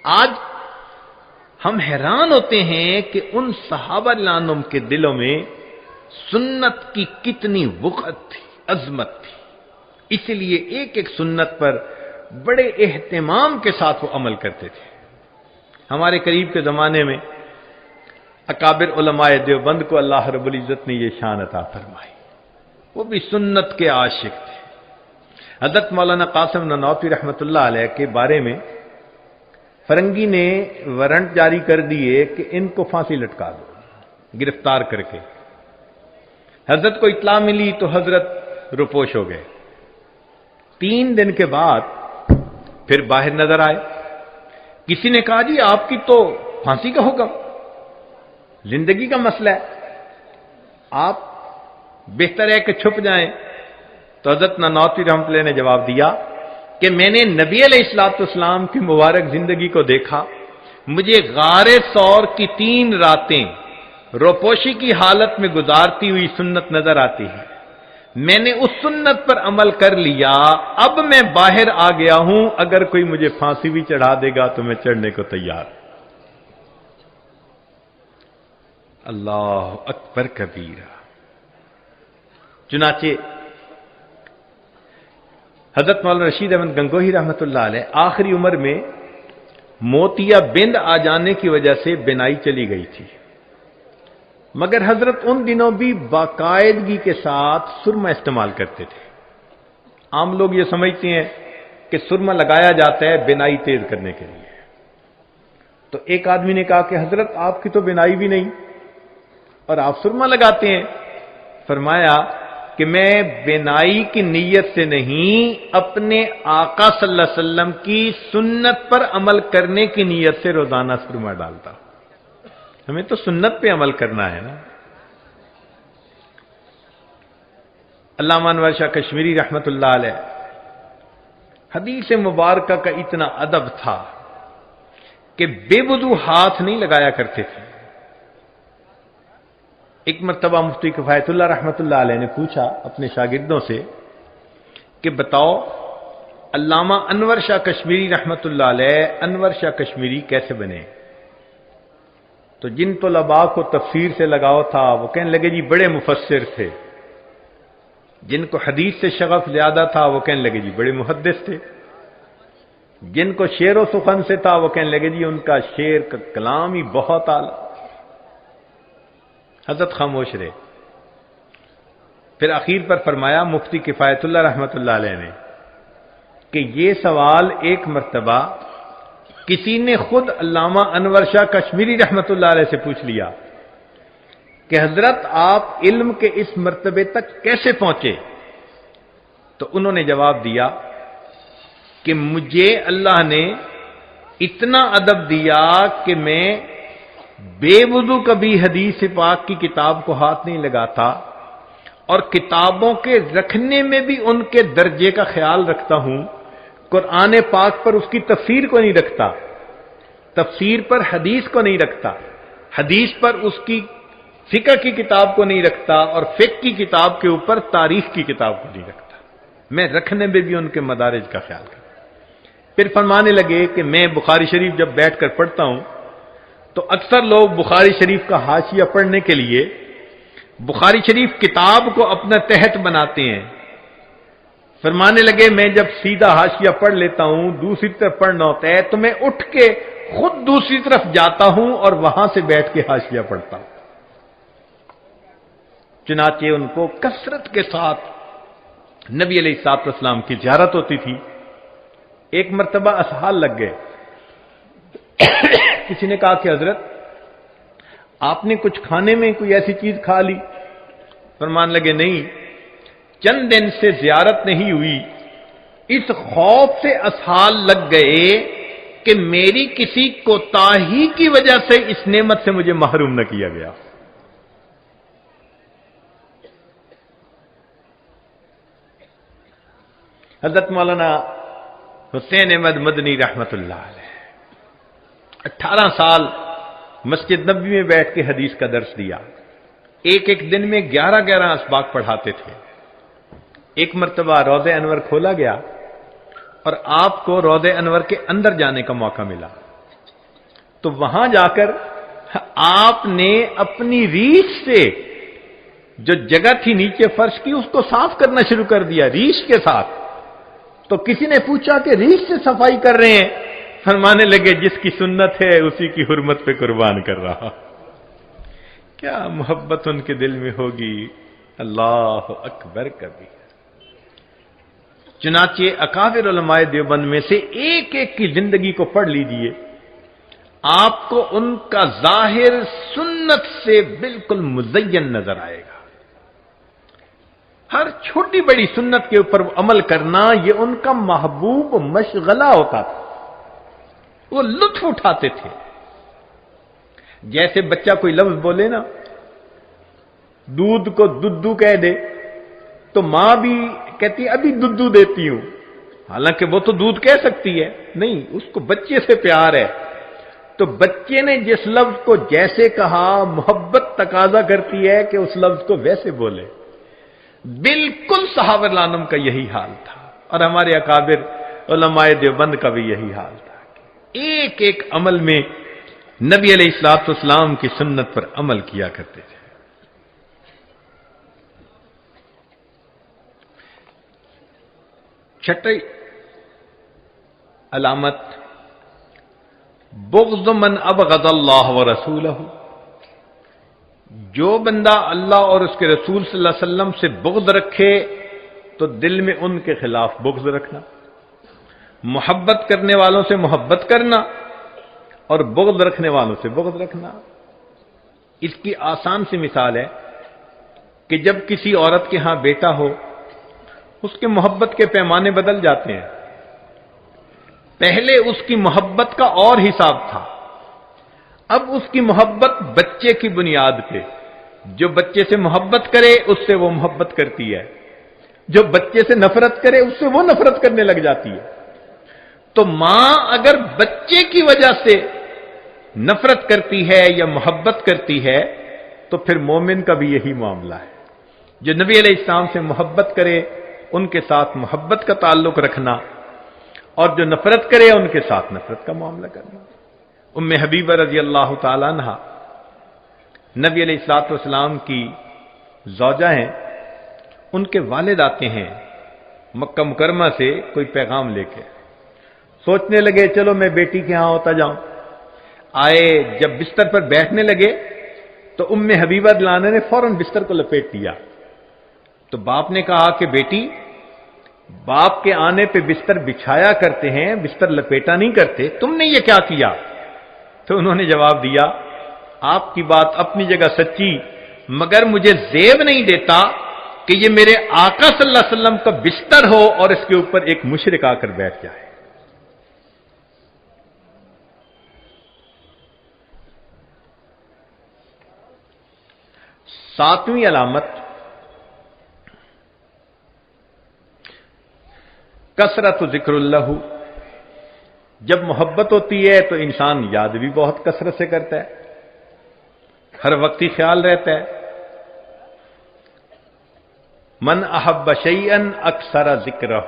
آج ہم حیران ہوتے ہیں کہ ان صحابہ لانم کے دلوں میں سنت کی کتنی وقعت تھی، عظمت تھی. اس لیے ایک ایک سنت پر بڑے اہتمام کے ساتھ وہ عمل کرتے تھے. ہمارے قریب کے زمانے میں اکابر علماء دیوبند کو اللہ رب العزت نے یہ شان عطا فرمائی، وہ بھی سنت کے عاشق تھے. حضرت مولانا قاسم نانوتوی رحمۃ اللہ علیہ کے بارے میں فرنگی نے وارنٹ جاری کر دیے کہ ان کو پھانسی لٹکا دو، گرفتار کر کے. حضرت کو اطلاع ملی تو حضرت روپوش ہو گئے. 3 دن کے بعد پھر باہر نظر آئے. کسی نے کہا جی آپ کی تو پھانسی کا حکم، زندگی کا مسئلہ ہے، آپ بہتر ہے کہ چھپ جائیں. تو حضرت نانوتوی رحمۃ اللہ نے جواب دیا کہ میں نے نبی علیہ الصلوۃ والسلام کی مبارک زندگی کو دیکھا، مجھے غار ثور کی 3 راتیں روپوشی کی حالت میں گزارتی ہوئی سنت نظر آتی ہے. میں نے اس سنت پر عمل کر لیا، اب میں باہر آ گیا ہوں، اگر کوئی مجھے پھانسی بھی چڑھا دے گا تو میں چڑھنے کو تیار. اللہ اکبر کبیرہ. چنانچہ حضرت مولانا رشید احمد گنگوہی رحمۃ اللہ علیہ آخری عمر میں موتیا بند آ جانے کی وجہ سے بینائی چلی گئی تھی، مگر حضرت ان دنوں بھی باقاعدگی کے ساتھ سرما استعمال کرتے تھے. عام لوگ یہ سمجھتے ہیں کہ سرما لگایا جاتا ہے بینائی تیز کرنے کے لیے. تو ایک آدمی نے کہا کہ حضرت آپ کی تو بینائی بھی نہیں اور آپ سرما لگاتے ہیں. فرمایا کہ میں بینائی کی نیت سے نہیں، اپنے آقا صلی اللہ علیہ وسلم کی سنت پر عمل کرنے کی نیت سے روزانہ سرما ڈالتا. ہمیں تو سنت پہ عمل کرنا ہے نا. علامہ انور شاہ کشمیری رحمت اللہ علیہ، حدیث مبارکہ کا اتنا ادب تھا کہ بے وضو ہاتھ نہیں لگایا کرتے تھے۔ ایک مرتبہ مفتی کفایت اللہ رحمت اللہ علیہ نے پوچھا اپنے شاگردوں سے کہ بتاؤ علامہ انور شاہ کشمیری رحمت اللہ علیہ انور شاہ کشمیری کیسے بنے؟ تو جن طلباء کو تفسیر سے لگاؤ تھا وہ کہنے لگے جی بڑے مفسر تھے، جن کو حدیث سے شغف زیادہ تھا وہ کہنے لگے جی بڑے محدث تھے، جن کو شعر و سخن سے تھا وہ کہنے لگے جی ان کا شعر کا کلام ہی بہت اعلی۔ حضرت خاموش رہے۔ پھر اخیر پر فرمایا مفتی کفایت اللہ رحمت اللہ علیہ نے کہ یہ سوال ایک مرتبہ کسی نے خود علامہ انور شاہ کشمیری رحمت اللہ علیہ سے پوچھ لیا کہ حضرت آپ علم کے اس مرتبے تک کیسے پہنچے؟ تو انہوں نے جواب دیا کہ مجھے اللہ نے اتنا ادب دیا کہ میں بے وضو کبھی حدیث پاک کی کتاب کو ہاتھ نہیں لگاتا، اور کتابوں کے رکھنے میں بھی ان کے درجے کا خیال رکھتا ہوں۔ قرآن پاک پر اس کی تفسیر کو نہیں رکھتا، تفسیر پر حدیث کو نہیں رکھتا، حدیث پر اس کی فقہ کی کتاب کو نہیں رکھتا، اور فقہ کی کتاب کے اوپر تاریخ کی کتاب کو نہیں رکھتا۔ میں رکھنے میں بھی ان کے مدارج کا خیال کرتا۔ پھر فرمانے لگے کہ میں بخاری شریف جب بیٹھ کر پڑھتا ہوں تو اکثر لوگ بخاری شریف کا حاشیہ پڑھنے کے لیے بخاری شریف کتاب کو اپنا تحت بناتے ہیں۔ فرمانے لگے میں جب سیدھا حاشیہ پڑھ لیتا ہوں، دوسری طرف پڑھنا ہوتا ہے تو میں اٹھ کے خود دوسری طرف جاتا ہوں اور وہاں سے بیٹھ کے حاشیہ پڑھتا ہوں۔ چنانچہ ان کو کثرت کے ساتھ نبی علیہ الصلوۃ والسلام کی زیارت ہوتی تھی۔ ایک مرتبہ اسحال لگ گئے، کسی نے کہا کہ حضرت آپ نے کچھ کھانے میں کوئی ایسی چیز کھا لی؟ فرمان لگے نہیں، چند دن سے زیارت نہیں ہوئی، اس خوف سے اسحال لگ گئے کہ میری کسی کوتاہی کی وجہ سے اس نعمت سے مجھے محروم نہ کیا گیا۔ حضرت مولانا حسین احمد مدنی رحمت اللہ علیہ 18 سال مسجد نبوی میں بیٹھ کے حدیث کا درس دیا، ایک ایک دن میں 11 اسباق پڑھاتے تھے۔ ایک مرتبہ روض انور کھولا گیا اور آپ کو روض انور کے اندر جانے کا موقع ملا، تو وہاں جا کر آپ نے اپنی ریش سے جو جگہ تھی نیچے فرش کی اس کو صاف کرنا شروع کر دیا ریش کے ساتھ۔ تو کسی نے پوچھا کہ ریش سے صفائی کر رہے ہیں؟ فرمانے لگے جس کی سنت ہے اسی کی حرمت پہ قربان کر رہا۔ کیا محبت ان کے دل میں ہوگی، اللہ اکبر کبھی۔ چنانچہ اکابر علماء دیوبند میں سے ایک ایک کی زندگی کو پڑھ لیجئے، آپ کو ان کا ظاہر سنت سے بالکل مزین نظر آئے گا۔ ہر چھوٹی بڑی سنت کے اوپر عمل کرنا یہ ان کا محبوب مشغلہ ہوتا تھا، وہ لطف اٹھاتے تھے۔ جیسے بچہ کوئی لفظ بولے نا، دودھ کو دودو کہہ دے تو ماں بھی کہتی ہے ابھی دودو دیتی ہوں، حالانکہ وہ تو دودھ کہہ سکتی ہے، نہیں، اس کو بچے سے پیار ہے۔ تو بچے نے جس لفظ کو جیسے کہا، محبت تقاضا کرتی ہے کہ اس لفظ کو ویسے بولے۔ بالکل صحابہ رضوان کا یہی حال تھا، اور ہمارے اکابر علماء دیوبند کا بھی یہی حال تھا، ایک ایک عمل میں نبی علیہ الصلوۃ والسلام کی سنت پر عمل کیا کرتے تھے۔ چھٹی علامت بغض من ابغض اللہ ورسولہ، جو بندہ اللہ اور اس کے رسول صلی اللہ علیہ وسلم سے بغض رکھے تو دل میں ان کے خلاف بغض رکھنا، محبت کرنے والوں سے محبت کرنا اور بغض رکھنے والوں سے بغض رکھنا۔ اس کی آسان سی مثال ہے کہ جب کسی عورت کے ہاں بیٹا ہو، اس کے محبت کے پیمانے بدل جاتے ہیں۔ پہلے اس کی محبت کا اور حساب تھا، اب اس کی محبت بچے کی بنیاد پہ، جو بچے سے محبت کرے اس سے وہ محبت کرتی ہے، جو بچے سے نفرت کرے اس سے وہ نفرت کرنے لگ جاتی ہے. تو ماں اگر بچے کی وجہ سے نفرت کرتی ہے یا محبت کرتی ہے تو پھر مومن کا بھی یہی معاملہ ہے. جو نبی علیہ السلام سے محبت کرے ان کے ساتھ محبت کا تعلق رکھنا، اور جو نفرت کرے ان کے ساتھ نفرت کا معاملہ کرنا. ام حبیبہ رضی اللہ تعالیٰ عنہا نبی علیہ الصلوۃ والسلام کی زوجہ ہیں. ان کے والد آتے ہیں مکہ مکرمہ سے کوئی پیغام لے کے. سوچنے لگے چلو میں بیٹی کے ہاں ہوتا جاؤں. آئے جب بستر پر بیٹھنے لگے تو ام حبیبہ دلانہ نے فوراً بستر کو لپیٹ دیا. تو باپ نے کہا کہ بیٹی، باپ کے آنے پہ بستر بچھایا کرتے ہیں، بستر لپیٹا نہیں کرتے، تم نے یہ کیا کیا؟ تو انہوں نے جواب دیا، آپ کی بات اپنی جگہ سچی، مگر مجھے زیب نہیں دیتا کہ یہ میرے آقا صلی اللہ علیہ وسلم کا بستر ہو اور اس کے اوپر ایک مشرک آ کر بیٹھ جائے. ساتویں علامت کثرت ذکر اللہ. جب محبت ہوتی ہے تو انسان یاد بھی بہت کثرت سے کرتا ہے، ہر وقت ہی خیال رہتا ہے. من احب شیئا اکثر ذکرہ،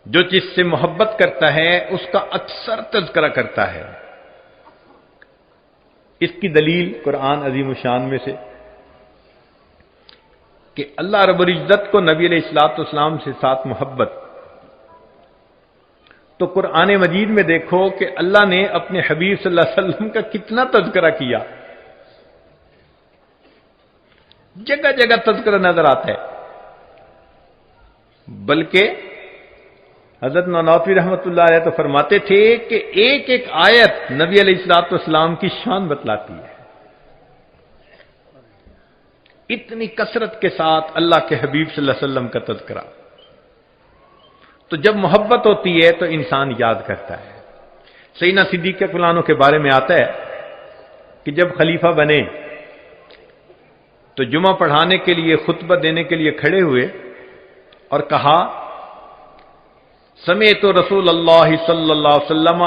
جو جس سے محبت کرتا ہے اس کا اکثر تذکرہ کرتا ہے. اس کی دلیل قرآن عظیم الشان میں سے کہ اللہ رب العزت کو نبی علیہ الصلوۃ والسلام سے ساتھ محبت. تو قرآن مجید میں دیکھو کہ اللہ نے اپنے حبیب صلی اللہ علیہ وسلم کا کتنا تذکرہ کیا. جگہ جگہ تذکرہ نظر آتا ہے. بلکہ حضرت نانوتوی رحمۃ اللہ علیہ تو فرماتے تھے کہ ایک ایک آیت نبی علیہ الصلوۃ والسلام کی شان بتلاتی ہے. اتنی کثرت کے ساتھ اللہ کے حبیب صلی اللہ علیہ وسلم کا تذکرہ. تو جب محبت ہوتی ہے تو انسان یاد کرتا ہے. سیدنا صدیق اکبر عنہ کے بارے میں آتا ہے کہ جب خلیفہ بنے تو جمعہ پڑھانے کے لیے خطبہ دینے کے لیے کھڑے ہوئے اور کہا، سمعت رسول اللہ صلی اللہ علیہ وسلم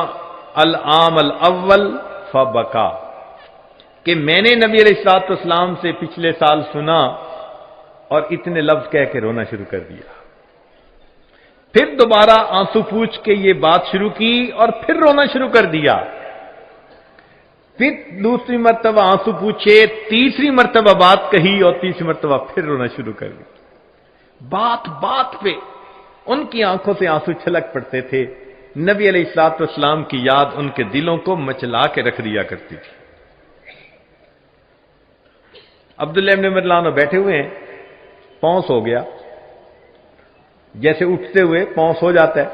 العام الاول فبکا، کہ میں نے نبی علیہ الصلوۃ والسلام سے پچھلے سال سنا اور اتنے لفظ کہہ کے رونا شروع کر دیا. پھر دوبارہ آنسو پوچھ کے یہ بات شروع کی اور پھر رونا شروع کر دیا. پھر دوسری مرتبہ آنسو پوچھے، تیسری مرتبہ بات کہی اور تیسری مرتبہ پھر رونا شروع کر دیا. بات بات پہ ان کی آنکھوں سے آنسو چھلک پڑتے تھے. نبی علیہ الصلوۃ والسلام کی یاد ان کے دلوں کو مچلا کے رکھ دیا کرتی تھی. عبداللہ ابن عمر عنہ بیٹھے ہوئے ہیں، پاؤں سو گیا. جیسے اٹھتے ہوئے پاؤں سو جاتا ہے،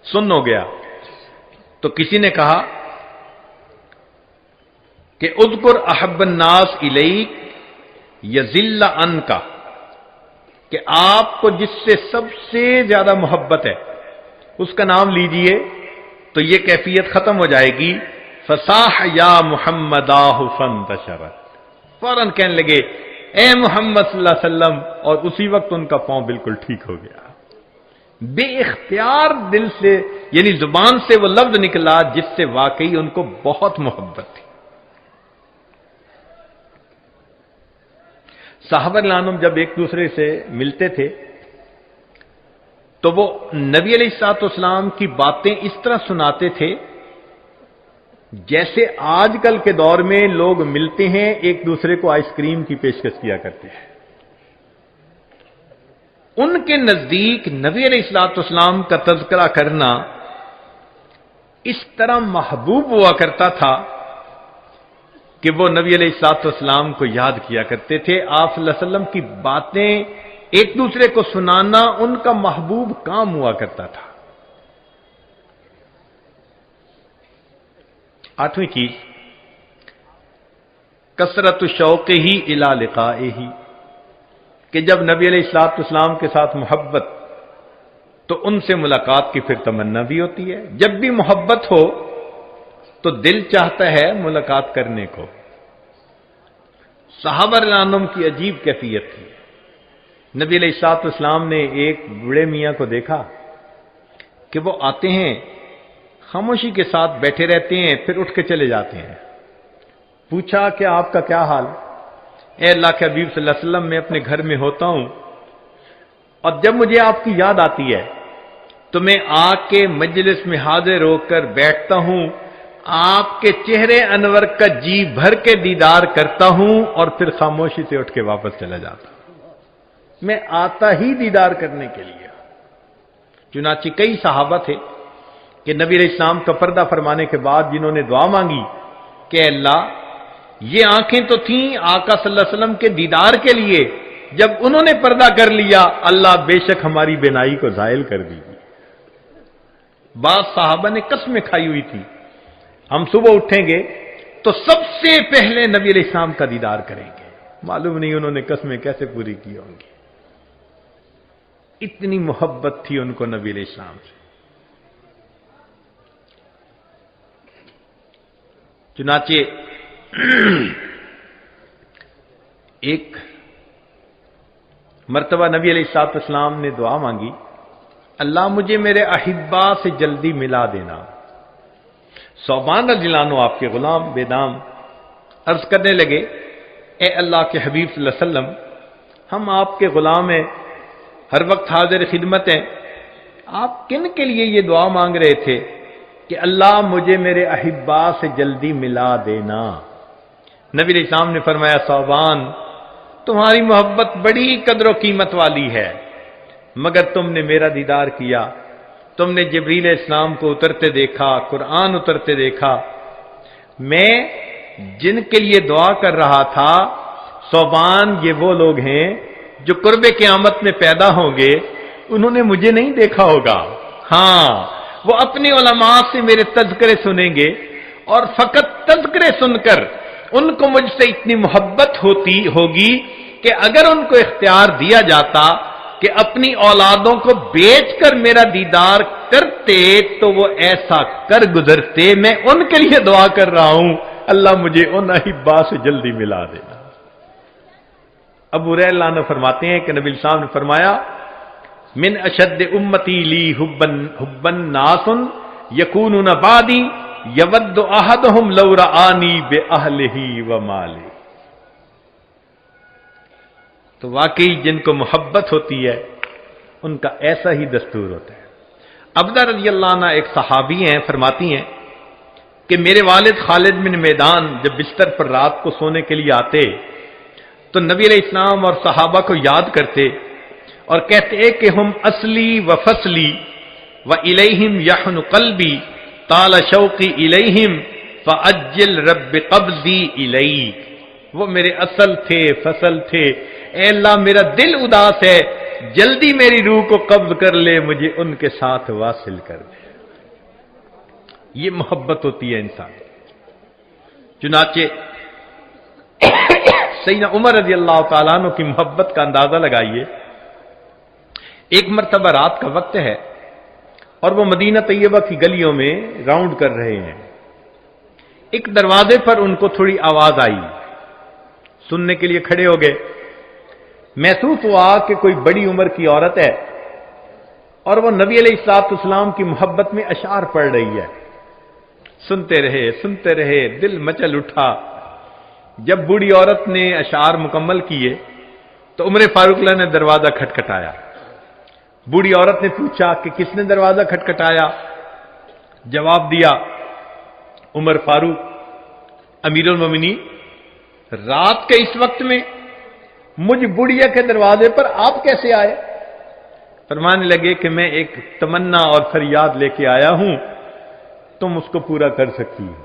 سن ہو گیا. تو کسی نے کہا کہ اذکر احب الناس الیک یذل عنک، کہ آپ کو جس سے سب سے زیادہ محبت ہے اس کا نام لیجئے تو یہ کیفیت ختم ہو جائے گی. فصاح یا محمداہ فانتشرت، فوراً کہنے لگے اے محمد صلی اللہ علیہ وسلم، اور اسی وقت ان کا پاؤں بالکل ٹھیک ہو گیا. بے اختیار دل سے، یعنی زبان سے وہ لفظ نکلا جس سے واقعی ان کو بہت محبت تھی. صحابہ رضوان جب ایک دوسرے سے ملتے تھے تو وہ نبی علیہ الصلوۃ والسلام کی باتیں اس طرح سناتے تھے جیسے آج کل کے دور میں لوگ ملتے ہیں ایک دوسرے کو آئس کریم کی پیشکش کیا کرتے ہیں. ان کے نزدیک نبی علیہ الصلوۃ والسلام کا تذکرہ کرنا اس طرح محبوب ہوا کرتا تھا کہ وہ نبی علیہ الصلوۃ والسلام کو یاد کیا کرتے تھے. آپ صلی اللہ علیہ وسلم کی باتیں ایک دوسرے کو سنانا ان کا محبوب کام ہوا کرتا تھا. آٹھویں چیز کثرت شوق ہی الی لقائہ، کہ جب نبی علیہ الصلوۃ والسلام کے ساتھ محبت تو ان سے ملاقات کی پھر تمنا بھی ہوتی ہے. جب بھی محبت ہو تو دل چاہتا ہے ملاقات کرنے کو. صحابہ رضوان عنہم کی عجیب کیفیت تھی. نبی علیہ الصلوۃ والسلام نے ایک بوڑھے میاں کو دیکھا کہ وہ آتے ہیں، خاموشی کے ساتھ بیٹھے رہتے ہیں، پھر اٹھ کے چلے جاتے ہیں۔ پوچھا کہ آپ کا کیا حال؟ اے اللہ کے حبیب صلی اللہ علیہ وسلم، میں اپنے گھر میں ہوتا ہوں اور جب مجھے آپ کی یاد آتی ہے تو میں آ کے مجلس میں حاضر ہو کر بیٹھتا ہوں، آپ کے چہرے انور کا جی بھر کے دیدار کرتا ہوں اور پھر خاموشی سے اٹھ کے واپس چلا جاتا ہوں۔ میں آتا ہی دیدار کرنے کے لیے۔ چنانچہ کئی صحابہ تھے کہ نبی علیہ السلام کا پردہ فرمانے کے بعد جنہوں نے دعا مانگی کہ اللہ، یہ آنکھیں تو تھیں آقا صلی اللہ علیہ وسلم کے دیدار کے لیے، جب انہوں نے پردہ کر لیا اللہ بے شک ہماری بینائی کو زائل کر دیجیے۔ بعض صحابہ نے قسمیں کھائی ہوئی تھی، ہم صبح اٹھیں گے تو سب سے پہلے نبی علیہ السلام کا دیدار کریں گے۔ معلوم نہیں انہوں نے قسمیں کیسے پوری کی ہوں گی، اتنی محبت تھی ان کو نبی علیہ السلام سے۔ چنانچہ ایک مرتبہ نبی علیہ الصلوۃ والسلام نے دعا مانگی، اللہ مجھے میرے احبا سے جلدی ملا دینا۔ ثوبان رضی اللہ عنہ آپ کے غلام بے دام عرض کرنے لگے، اے اللہ کے حبیب صلی اللہ علیہ وسلم، ہم آپ کے غلام ہیں، ہر وقت حاضر خدمت ہیں، آپ کن کے لیے یہ دعا مانگ رہے تھے کہ اللہ مجھے میرے احبا سے جلدی ملا دینا؟ نبی علیہ السلام نے فرمایا، ثوبان، تمہاری محبت بڑی قدر و قیمت والی ہے، مگر تم نے میرا دیدار کیا، تم نے جبریل علیہ السلام کو اترتے دیکھا، قرآن اترتے دیکھا۔ میں جن کے لیے دعا کر رہا تھا، ثوبان، یہ وہ لوگ ہیں جو قرب قیامت میں پیدا ہوں گے، انہوں نے مجھے نہیں دیکھا ہوگا، ہاں وہ اپنے علماء سے میرے تذکرے سنیں گے، اور فقط تذکرے سن کر ان کو مجھ سے اتنی محبت ہوگی کہ اگر ان کو اختیار دیا جاتا کہ اپنی اولادوں کو بیچ کر میرا دیدار کرتے تو وہ ایسا کر گزرتے۔ میں ان کے لیے دعا کر رہا ہوں، اللہ مجھے ان احبا سے جلدی ملا دینا۔ ابو ہریرہ عنہ فرماتے ہیں کہ نبی صاحب نے فرمایا، من اشد امتی لی حبن ناس یکونون بعدی یود احدہم لو رآنی باہلہ ومالہ۔ تو واقعی جن کو محبت ہوتی ہے ان کا ایسا ہی دستور ہوتا ہے۔ عبدہ رضی اللہ عنہ ایک صحابی ہیں، فرماتی ہیں کہ میرے والد خالد بن میدان جب بستر پر رات کو سونے کے لیے آتے تو نبی علیہ السلام اور صحابہ کو یاد کرتے اور کہتے کہ ہم اصلی و فصلی و الیہم یحن قلبی طال شوقی الیہم فاجل رب قبضی الیک۔ وہ میرے اصل تھے، فصل تھے، اے اللہ میرا دل اداس ہے، جلدی میری روح کو قبض کر لے، مجھے ان کے ساتھ واصل کر دے۔ یہ محبت ہوتی ہے انسان۔ چنانچہ سیدنا عمر رضی اللہ تعالیٰ عنہ کی محبت کا اندازہ لگائیے۔ ایک مرتبہ رات کا وقت ہے اور وہ مدینہ طیبہ کی گلیوں میں راؤنڈ کر رہے ہیں، ایک دروازے پر ان کو تھوڑی آواز آئی، سننے کے لیے کھڑے ہو گئے۔ محسوس ہوا کہ کوئی بڑی عمر کی عورت ہے اور وہ نبی علیہ الصلوۃ والسلام کی محبت میں اشعار پڑھ رہی ہے۔ سنتے رہے، دل مچل اٹھا۔ جب بوڑھی عورت نے اشعار مکمل کیے تو عمر فاروق اللہ نے دروازہ کھٹکھٹایا۔ بوڑھی عورت نے پوچھا کہ کس نے دروازہ کھٹکھٹایا؟ جواب دیا، عمر فاروق امیر المومنین، رات کے اس وقت میں مجھ بڑھیا کے دروازے پر آپ کیسے آئے؟ فرمانے لگے کہ میں ایک تمنا اور فریاد لے کے آیا ہوں، تم اس کو پورا کر سکتی ہو۔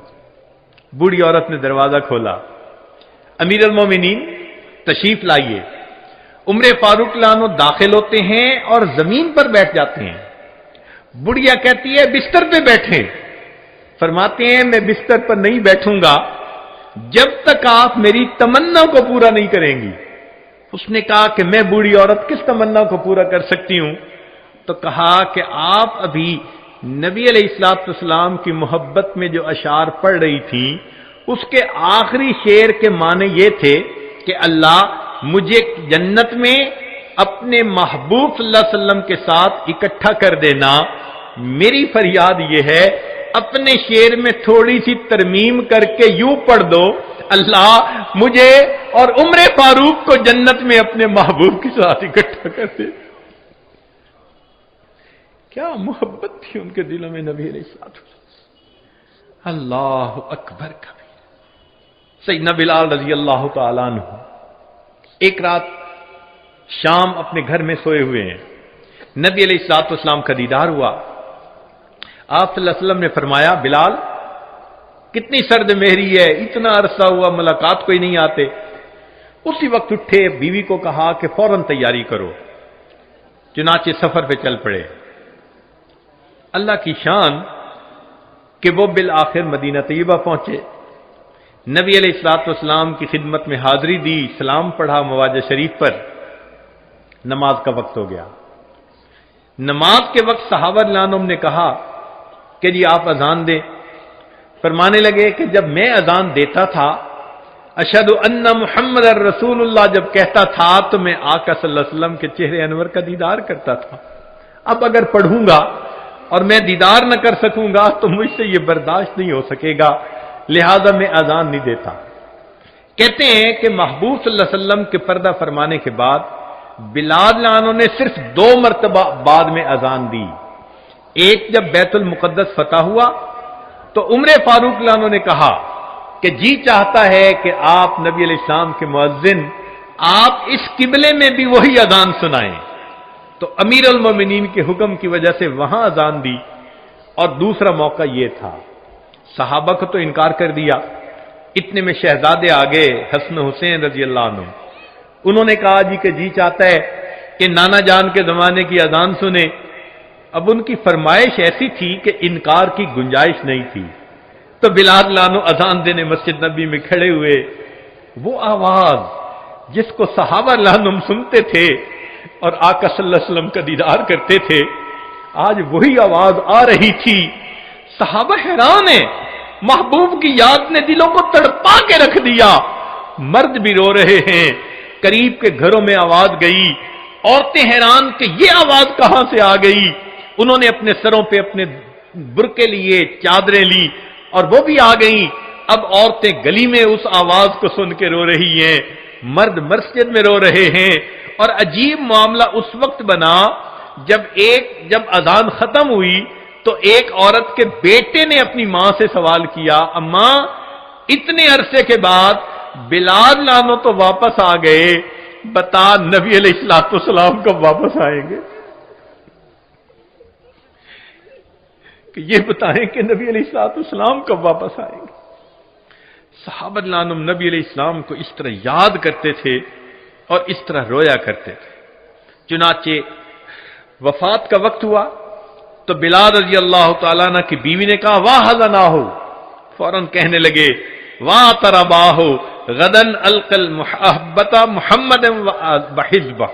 بوڑھی عورت نے دروازہ کھولا، امیر المومنین تشریف لائیے۔ عمر فاروق عنہ داخل ہوتے ہیں اور زمین پر بیٹھ جاتے ہیں۔ بڑھیا کہتی ہے بستر پہ بیٹھیں۔ فرماتے ہیں میں بستر پر نہیں بیٹھوں گا جب تک آپ میری تمنا کو پورا نہیں کریں گی۔ اس نے کہا کہ میں بوڑھی عورت کس تمنا کو پورا کر سکتی ہوں؟ تو کہا کہ آپ ابھی نبی علیہ الصلوۃ والسلام کی محبت میں جو اشعار پڑھ رہی تھیں اس کے آخری شعر کے معنی یہ تھے کہ اللہ مجھے جنت میں اپنے محبوب صلی اللہ علیہ وسلم کے ساتھ اکٹھا کر دینا، میری فریاد یہ ہے اپنے شعر میں تھوڑی سی ترمیم کر کے یوں پڑھ دو، اللہ مجھے اور عمر فاروق کو جنت میں اپنے محبوب کے ساتھ اکٹھا کر دے۔ کیا محبت تھی ان کے دلوں میں نبی علیہ الصلوۃ والسلام۔ اللہ اکبر کبیر۔ سیدنا بلال رضی اللہ تعالیٰ عنہ ایک رات شام اپنے گھر میں سوئے ہوئے ہیں، نبی علیہ الصلوۃ والسلام کا دیدار ہوا۔ آپ صلی اللہ علیہ وسلم نے فرمایا بلال کتنی سرد مہری ہے، اتنا عرصہ ہوا ملاقات کوئی نہیں آتے۔ اسی وقت اٹھے، بیوی کو کہا کہ فوراً تیاری کرو، چنانچہ سفر پہ چل پڑے۔ اللہ کی شان کہ وہ بالآخر مدینہ طیبہ پہنچے، نبی علیہ الصلوۃ والسلام کی خدمت میں حاضری دی، سلام پڑھا مواجہ شریف پر، نماز کا وقت ہو گیا۔ نماز کے وقت صحابہ رضی اللہ عنہم نے کہا کہ جی آپ اذان دیں۔ فرمانے لگے کہ جب میں اذان دیتا تھا اشہد ان محمد رسول اللہ جب کہتا تھا تو میں آقا صلی اللہ علیہ وسلم کے چہرے انور کا دیدار کرتا تھا، اب اگر پڑھوں گا اور میں دیدار نہ کر سکوں گا تو مجھ سے یہ برداشت نہیں ہو سکے گا، لہذا میں اذان نہیں دیتا۔ کہتے ہیں کہ محبوب صلی اللہ علیہ وسلم کے پردہ فرمانے کے بعد بلال عنہ نے صرف 2 مرتبہ بعد میں اذان دی۔ ایک جب بیت المقدس فتح ہوا تو عمر فاروق عنہ نے کہا کہ جی چاہتا ہے کہ آپ نبی علیہ السلام کے مؤذن آپ اس قبلے میں بھی وہی اذان سنائیں، تو امیر المومنین کے حکم کی وجہ سے وہاں اذان دی۔ اور دوسرا موقع یہ تھا، صحابہ کو تو انکار کر دیا، اتنے میں شہزادے آگے حسن حسین رضی اللہ عنہ، انہوں نے کہا جی کہ جی چاہتا ہے کہ نانا جان کے زمانے کی اذان سنے۔ اب ان کی فرمائش ایسی تھی کہ انکار کی گنجائش نہیں تھی، تو بلال عنہ اذان دینے مسجد نبی میں کھڑے ہوئے۔ وہ آواز جس کو صحابہ عنہم سنتے تھے اور آقا صلی اللہ علیہ وسلم کا دیدار کرتے تھے، آج وہی آواز آ رہی تھی۔ صحابہ حیران ہیں، محبوب کی یاد نے دلوں کو تڑپا کے رکھ دیا، مرد بھی رو رہے ہیں، قریب کے گھروں میں آواز گئی، عورتیں حیران کہ یہ آواز کہاں سے آ گئی۔ انہوں نے اپنے سروں پہ اپنے برقعے لیے، چادریں لی اور وہ بھی آ گئیں۔ اب عورتیں گلی میں اس آواز کو سن کے رو رہی ہیں، مرد مسجد میں رو رہے ہیں۔ اور عجیب معاملہ اس وقت بنا جب اذان ختم ہوئی تو ایک عورت کے بیٹے نے اپنی ماں سے سوال کیا، اماں اتنے عرصے کے بعد بلال عنہ تو واپس آ گئے، بتا نبی علیہ الصلوۃ والسلام کب واپس آئیں گے؟ کہ یہ بتائیں کہ نبی علیہ الصلوۃ والسلام کب واپس آئیں گے؟ صحابہ عنہم نبی علیہ السلام کو اس طرح یاد کرتے تھے اور اس طرح رویا کرتے تھے۔ چنانچہ وفات کا وقت ہوا تو بلال رضی اللہ تعالیٰ عنہ کی بیوی نے کہا واہ حزناہ، فوراً کہنے لگے واہ ترباہ غدن القل محبت محمد وحزبہ،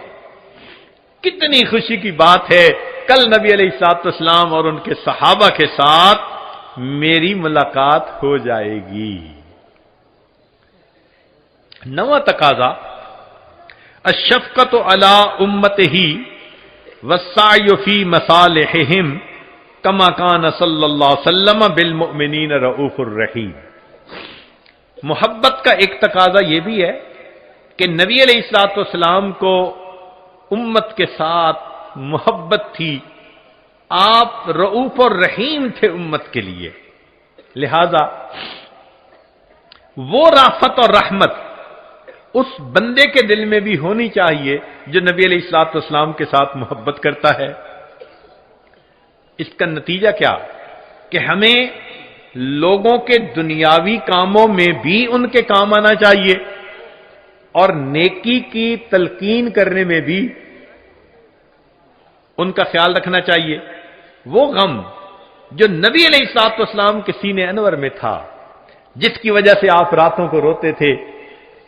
کتنی خوشی کی بات ہے، کل نبی علیہ الصلوۃ والسلام اور ان کے صحابہ کے ساتھ میری ملاقات ہو جائے گی۔ نواں تقاضا الشفقۃ علی امتہ والسعی فی مصالحہم کما کان صلی اللہ علیہ وسلم بالمؤمنین رؤوف الرحیم۔ محبت کا ایک تقاضا یہ بھی ہے کہ نبی علیہ الصلوۃ والسلام کو امت کے ساتھ محبت تھی، آپ رؤوف الرحیم تھے امت کے لیے، لہذا وہ رافت اور رحمت اس بندے کے دل میں بھی ہونی چاہیے جو نبی علیہ الصلوۃ والسلام کے ساتھ محبت کرتا ہے۔ اس کا نتیجہ کیا کہ ہمیں لوگوں کے دنیاوی کاموں میں بھی ان کے کام آنا چاہیے اور نیکی کی تلقین کرنے میں بھی ان کا خیال رکھنا چاہیے۔ وہ غم جو نبی علیہ الصلوۃ والسلام کے سینے انور میں تھا، جس کی وجہ سے آپ راتوں کو روتے تھے،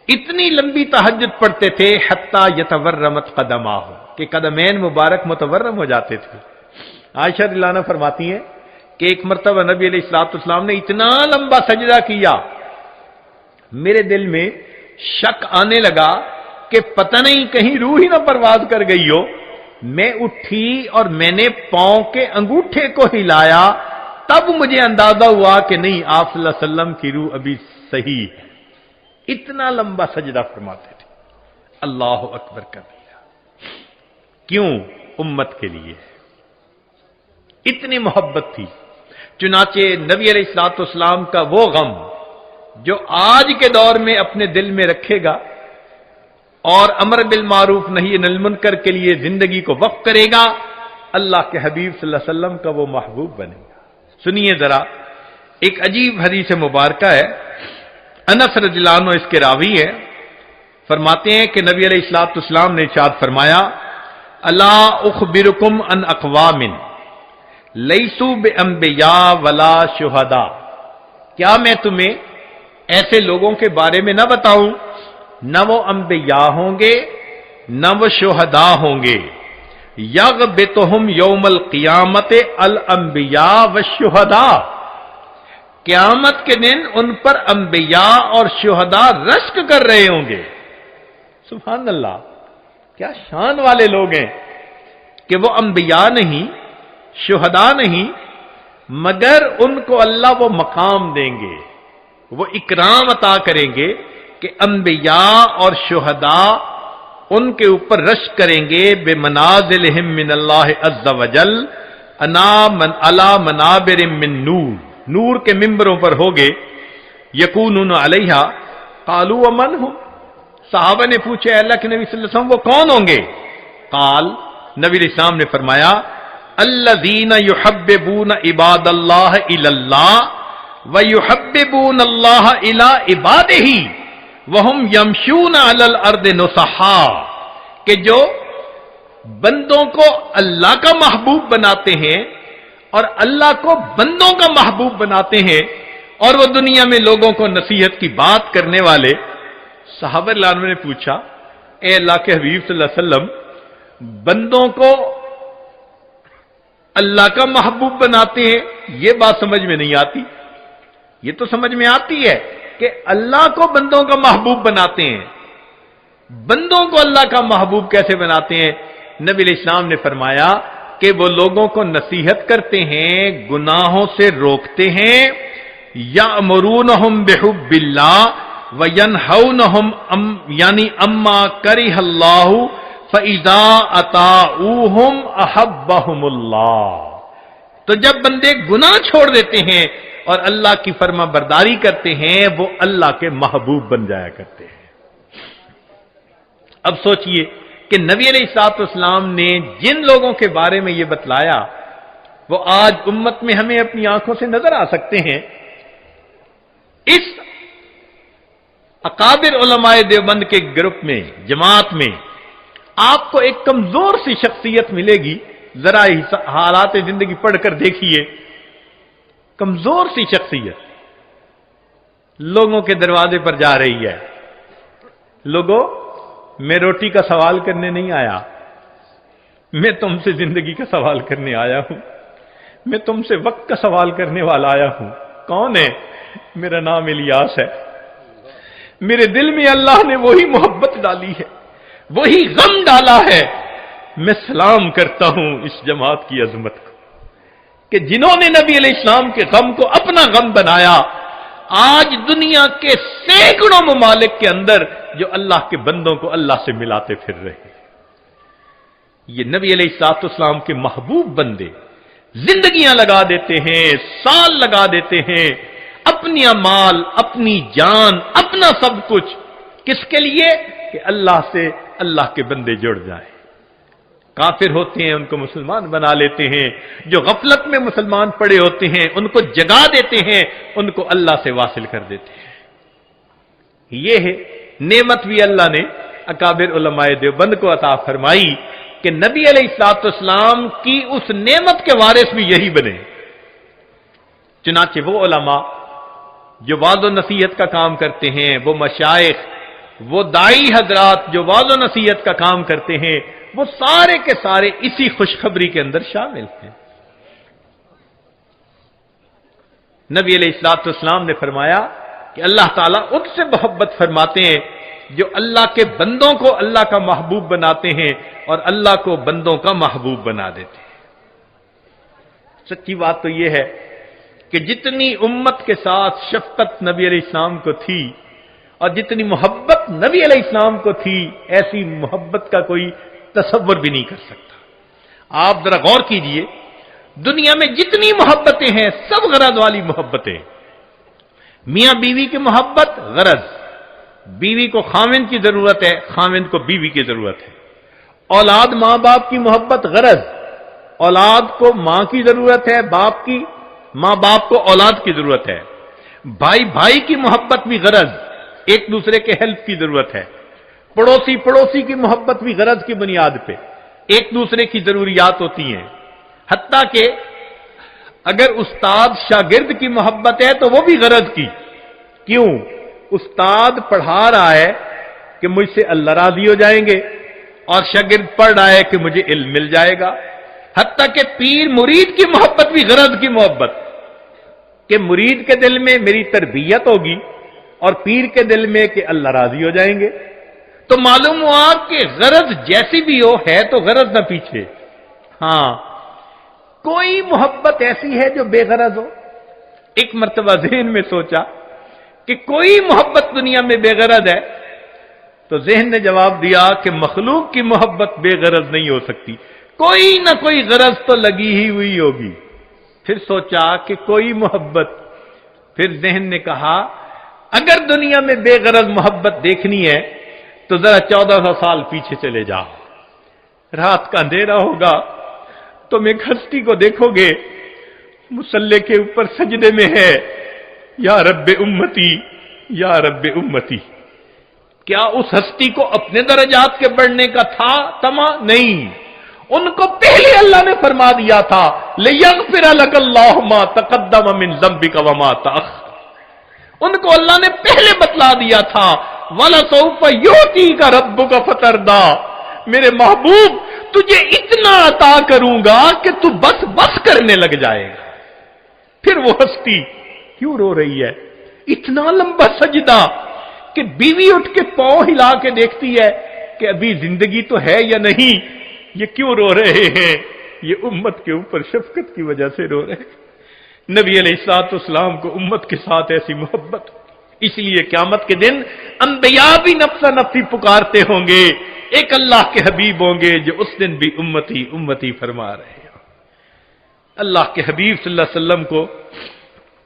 اتنی لمبی تہجد پڑھتے تھے حتی یتورمت قدماہ، کہ قدمین مبارک متورم ہو جاتے تھے۔ عائشہ رضی اللہ عنہا فرماتی ہیں کہ ایک مرتبہ نبی علیہ الصلوۃ والسلام نے اتنا لمبا سجدہ کیا، میرے دل میں شک آنے لگا کہ پتہ نہیں کہیں روح ہی نہ پرواز کر گئی ہو. میں اٹھی اور میں نے پاؤں کے انگوٹھے کو ہلایا، تب مجھے اندازہ ہوا کہ نہیں، آپ صلی اللہ علیہ وسلم کی روح ابھی صحیح ہے. اتنا لمبا سجدہ فرماتے تھے. اللہ اکبر کبیرہ. کیوں؟ امت کے لیے اتنی محبت تھی. چنانچہ نبی علیہ الصلوۃ والسلام کا وہ غم جو آج کے دور میں اپنے دل میں رکھے گا اور امر بالمعروف نہی عن المنکر کے لیے زندگی کو وقف کرے گا، اللہ کے حبیب صلی اللہ علیہ وسلم کا وہ محبوب بنے گا. سنیے ذرا، ایک عجیب حدیث مبارکہ ہے. انس رضی اللہ عنہ اس کے راوی ہے. فرماتے ہیں کہ نبی علیہ الصلوۃ والسلام نے ارشاد فرمایا، الا اخبرکم ان اقوام لیسوا بانبیاء ولا شہداء. کیا میں تمہیں ایسے لوگوں کے بارے میں نہ بتاؤں، نہ وہ انبیاء ہوں گے نہ وہ شہداء ہوں گے. یغبطہم یوم القیامت الانبیاء والشہداء. قیامت کے دن ان پر انبیاء اور شہداء رشک کر رہے ہوں گے. سبحان اللہ، کیا شان والے لوگ ہیں کہ وہ انبیاء نہیں، شہداء نہیں، مگر ان کو اللہ وہ مقام دیں گے، وہ اکرام عطا کریں گے کہ انبیاء اور شہداء ان کے اوپر رشک کریں گے. بے منازلہم من اللہ عز وجل علی منابر من نور. نور کے ممبروں پر ہوگے. یکونون علیہا. قالوا ومن ہم. صحابہ نے پوچھا اللہ کے نبی صلی اللہ علیہ وسلم وہ کون ہوں گے؟ قال، نبی علیہ السلام نے فرمایا، الذین یحببون عباد اللہ الی اللہ ویحببون اللہ الی عبادہ وہم یمشون علی الارض نصحا. کہ جو بندوں کو اللہ کا محبوب بناتے ہیں اور اللہ کو بندوں کا محبوب بناتے ہیں، اور وہ دنیا میں لوگوں کو نصیحت کی بات کرنے والے. صحابہ اللہ عنہ نے پوچھا، اے اللہ کے حبیب صلی اللہ علیہ وسلم، بندوں کو اللہ کا محبوب بناتے ہیں، یہ بات سمجھ میں نہیں آتی. یہ تو سمجھ میں آتی ہے کہ اللہ کو بندوں کا محبوب بناتے ہیں. بندوں کو اللہ کا محبوب کیسے بناتے ہیں؟ نبی علیہ السلام نے فرمایا کہ وہ لوگوں کو نصیحت کرتے ہیں، گناہوں سے روکتے ہیں. یأمرونہم بحب اللہ وینہونہم یعنی اما کرہ اللہ فاذا اطاعوہم احبہم اللہ. تو جب بندے گناہ چھوڑ دیتے ہیں اور اللہ کی فرما برداری کرتے ہیں، وہ اللہ کے محبوب بن جایا کرتے ہیں. اب سوچئے کہ نبی علیہ الصلوۃ والسلام نے جن لوگوں کے بارے میں یہ بتلایا وہ آج امت میں ہمیں اپنی آنکھوں سے نظر آ سکتے ہیں. اس اکابر علماء دیوبند کے گروپ میں، جماعت میں آپ کو ایک کمزور سی شخصیت ملے گی. ذرا حالات زندگی پڑھ کر دیکھیے. کمزور سی شخصیت لوگوں کے دروازے پر جا رہی ہے. لوگوں، میں روٹی کا سوال کرنے نہیں آیا، میں تم سے زندگی کا سوال کرنے آیا ہوں. میں تم سے وقت کا سوال کرنے والا آیا ہوں. کون ہے؟ میرا نام الیاس ہے. میرے دل میں اللہ نے وہی محبت ڈالی ہے، وہی غم ڈالا ہے. میں سلام کرتا ہوں اس جماعت کی عظمت کو کہ جنہوں نے نبی علیہ السلام کے غم کو اپنا غم بنایا. آج دنیا کے سینکڑوں ممالک کے اندر جو اللہ کے بندوں کو اللہ سے ملاتے پھر رہے، یہ نبی علیہ الصلوۃ والسلام کے محبوب بندے زندگیاں لگا دیتے ہیں، سال لگا دیتے ہیں، اپنی مال، اپنی جان، اپنا سب کچھ. کس کے لیے؟ کہ اللہ سے اللہ کے بندے جڑ جائیں. کافر ہوتے ہیں ان کو مسلمان بنا لیتے ہیں، جو غفلت میں مسلمان پڑے ہوتے ہیں ان کو جگا دیتے ہیں، ان کو اللہ سے واصل کر دیتے ہیں. یہ ہے نعمت بھی اللہ نے اکابر علماء دیوبند کو عطا فرمائی کہ نبی علیہ الصلوۃ والسلام کی اس نعمت کے وارث بھی یہی بنے. چنانچہ وہ علماء جو وعظ و نصیحت کا کام کرتے ہیں، وہ مشائخ، وہ داعی حضرات جو وعظ و نصیحت کا کام کرتے ہیں، وہ سارے کے سارے اسی خوشخبری کے اندر شامل ہیں. نبی علیہ الصلوۃ والسلام نے فرمایا کہ اللہ تعالیٰ ان سے محبت فرماتے ہیں جو اللہ کے بندوں کو اللہ کا محبوب بناتے ہیں اور اللہ کو بندوں کا محبوب بنا دیتے ہیں۔ سچی بات تو یہ ہے کہ جتنی امت کے ساتھ شفقت نبی علیہ السلام کو تھی اور جتنی محبت نبی علیہ السلام کو تھی، ایسی محبت کا کوئی تصور بھی نہیں کر سکتا۔ آپ ذرا غور کیجئے، دنیا میں جتنی محبتیں ہیں سب غرض والی محبتیں۔ میاں بیوی کی محبت غرض، بیوی کو خاوند کی ضرورت ہے، خاوند کو بیوی کی ضرورت ہے۔ اولاد ماں باپ کی محبت غرض، اولاد کو ماں کی ضرورت ہے، باپ کی، ماں باپ کو اولاد کی ضرورت ہے۔ بھائی بھائی کی محبت بھی غرض، ایک دوسرے کے ہیلپ کی ضرورت ہے۔ پڑوسی پڑوسی کی محبت بھی غرض کی بنیاد پہ، ایک دوسرے کی ضروریات ہوتی ہیں۔ حتیٰ کہ اگر استاد شاگرد کی محبت ہے تو وہ بھی غرض کی۔ کیوں؟ استاد پڑھا رہا ہے کہ مجھ سے اللہ راضی ہو جائیں گے، اور شاگرد پڑھ رہا ہے کہ مجھے علم مل جائے گا۔ حتیٰ کہ پیر مرید کی محبت بھی غرض کی محبت، کہ مرید کے دل میں میری تربیت ہوگی اور پیر کے دل میں کہ اللہ راضی ہو جائیں گے۔ تو معلوم ہوا کہ غرض جیسی بھی ہو ہے تو غرض نہ پیچھے۔ ہاں، کوئی محبت ایسی ہے جو بے غرض ہو؟ ایک مرتبہ ذہن میں سوچا کہ کوئی محبت دنیا میں بے غرض ہے، تو ذہن نے جواب دیا کہ مخلوق کی محبت بے غرض نہیں ہو سکتی، کوئی نہ کوئی غرض تو لگی ہی ہوئی ہوگی۔ پھر سوچا کہ کوئی محبت، پھر ذہن نے کہا اگر دنیا میں بے غرض محبت دیکھنی ہے تو ذرا 1400 سال پیچھے چلے جاؤ۔ رات کا اندھیرا ہوگا، تم ایک ہستی کو دیکھو گے مصلی کے اوپر سجدے میں ہے، یا رب امتی یا رب امتی۔ کیا اس ہستی کو اپنے درجات کے بڑھنے کا تھا تما؟ نہیں، ان کو پہلے اللہ نے فرما دیا تھا لِيَغْفِرَ لَكَ اللَّهُ مَا تَقَدَّمَ مِنْ ذَنبِكَ وَمَا تَأَخَّرَ۔ ان کو اللہ نے پہلے بتلا دیا تھا وَلَسَوْفَ يُعْطِيكَ رَبُّكَ فَتَرْضَىٰ، میرے محبوب تجھے اتنا عطا کروں گا کہ تو بس بس کرنے لگ جائے گا۔ پھر وہ ہستی کیوں رو رہی ہے؟ اتنا لمبا سجدہ کہ بیوی اٹھ کے پاؤں ہلا کے دیکھتی ہے کہ ابھی زندگی تو ہے یا نہیں۔ یہ کیوں رو رہے ہیں؟ یہ امت کے اوپر شفقت کی وجہ سے رو رہے ہیں۔ نبی علیہ الصلوۃ والسلام کو امت کے ساتھ ایسی محبت، اس لیے قیامت کے دن انبیاء بھی نفسا نفسی پکارتے ہوں گے، ایک اللہ کے حبیب ہوں گے جو اس دن بھی امتی امتی فرما رہے ہیں۔ اللہ کے حبیب صلی اللہ علیہ وسلم کو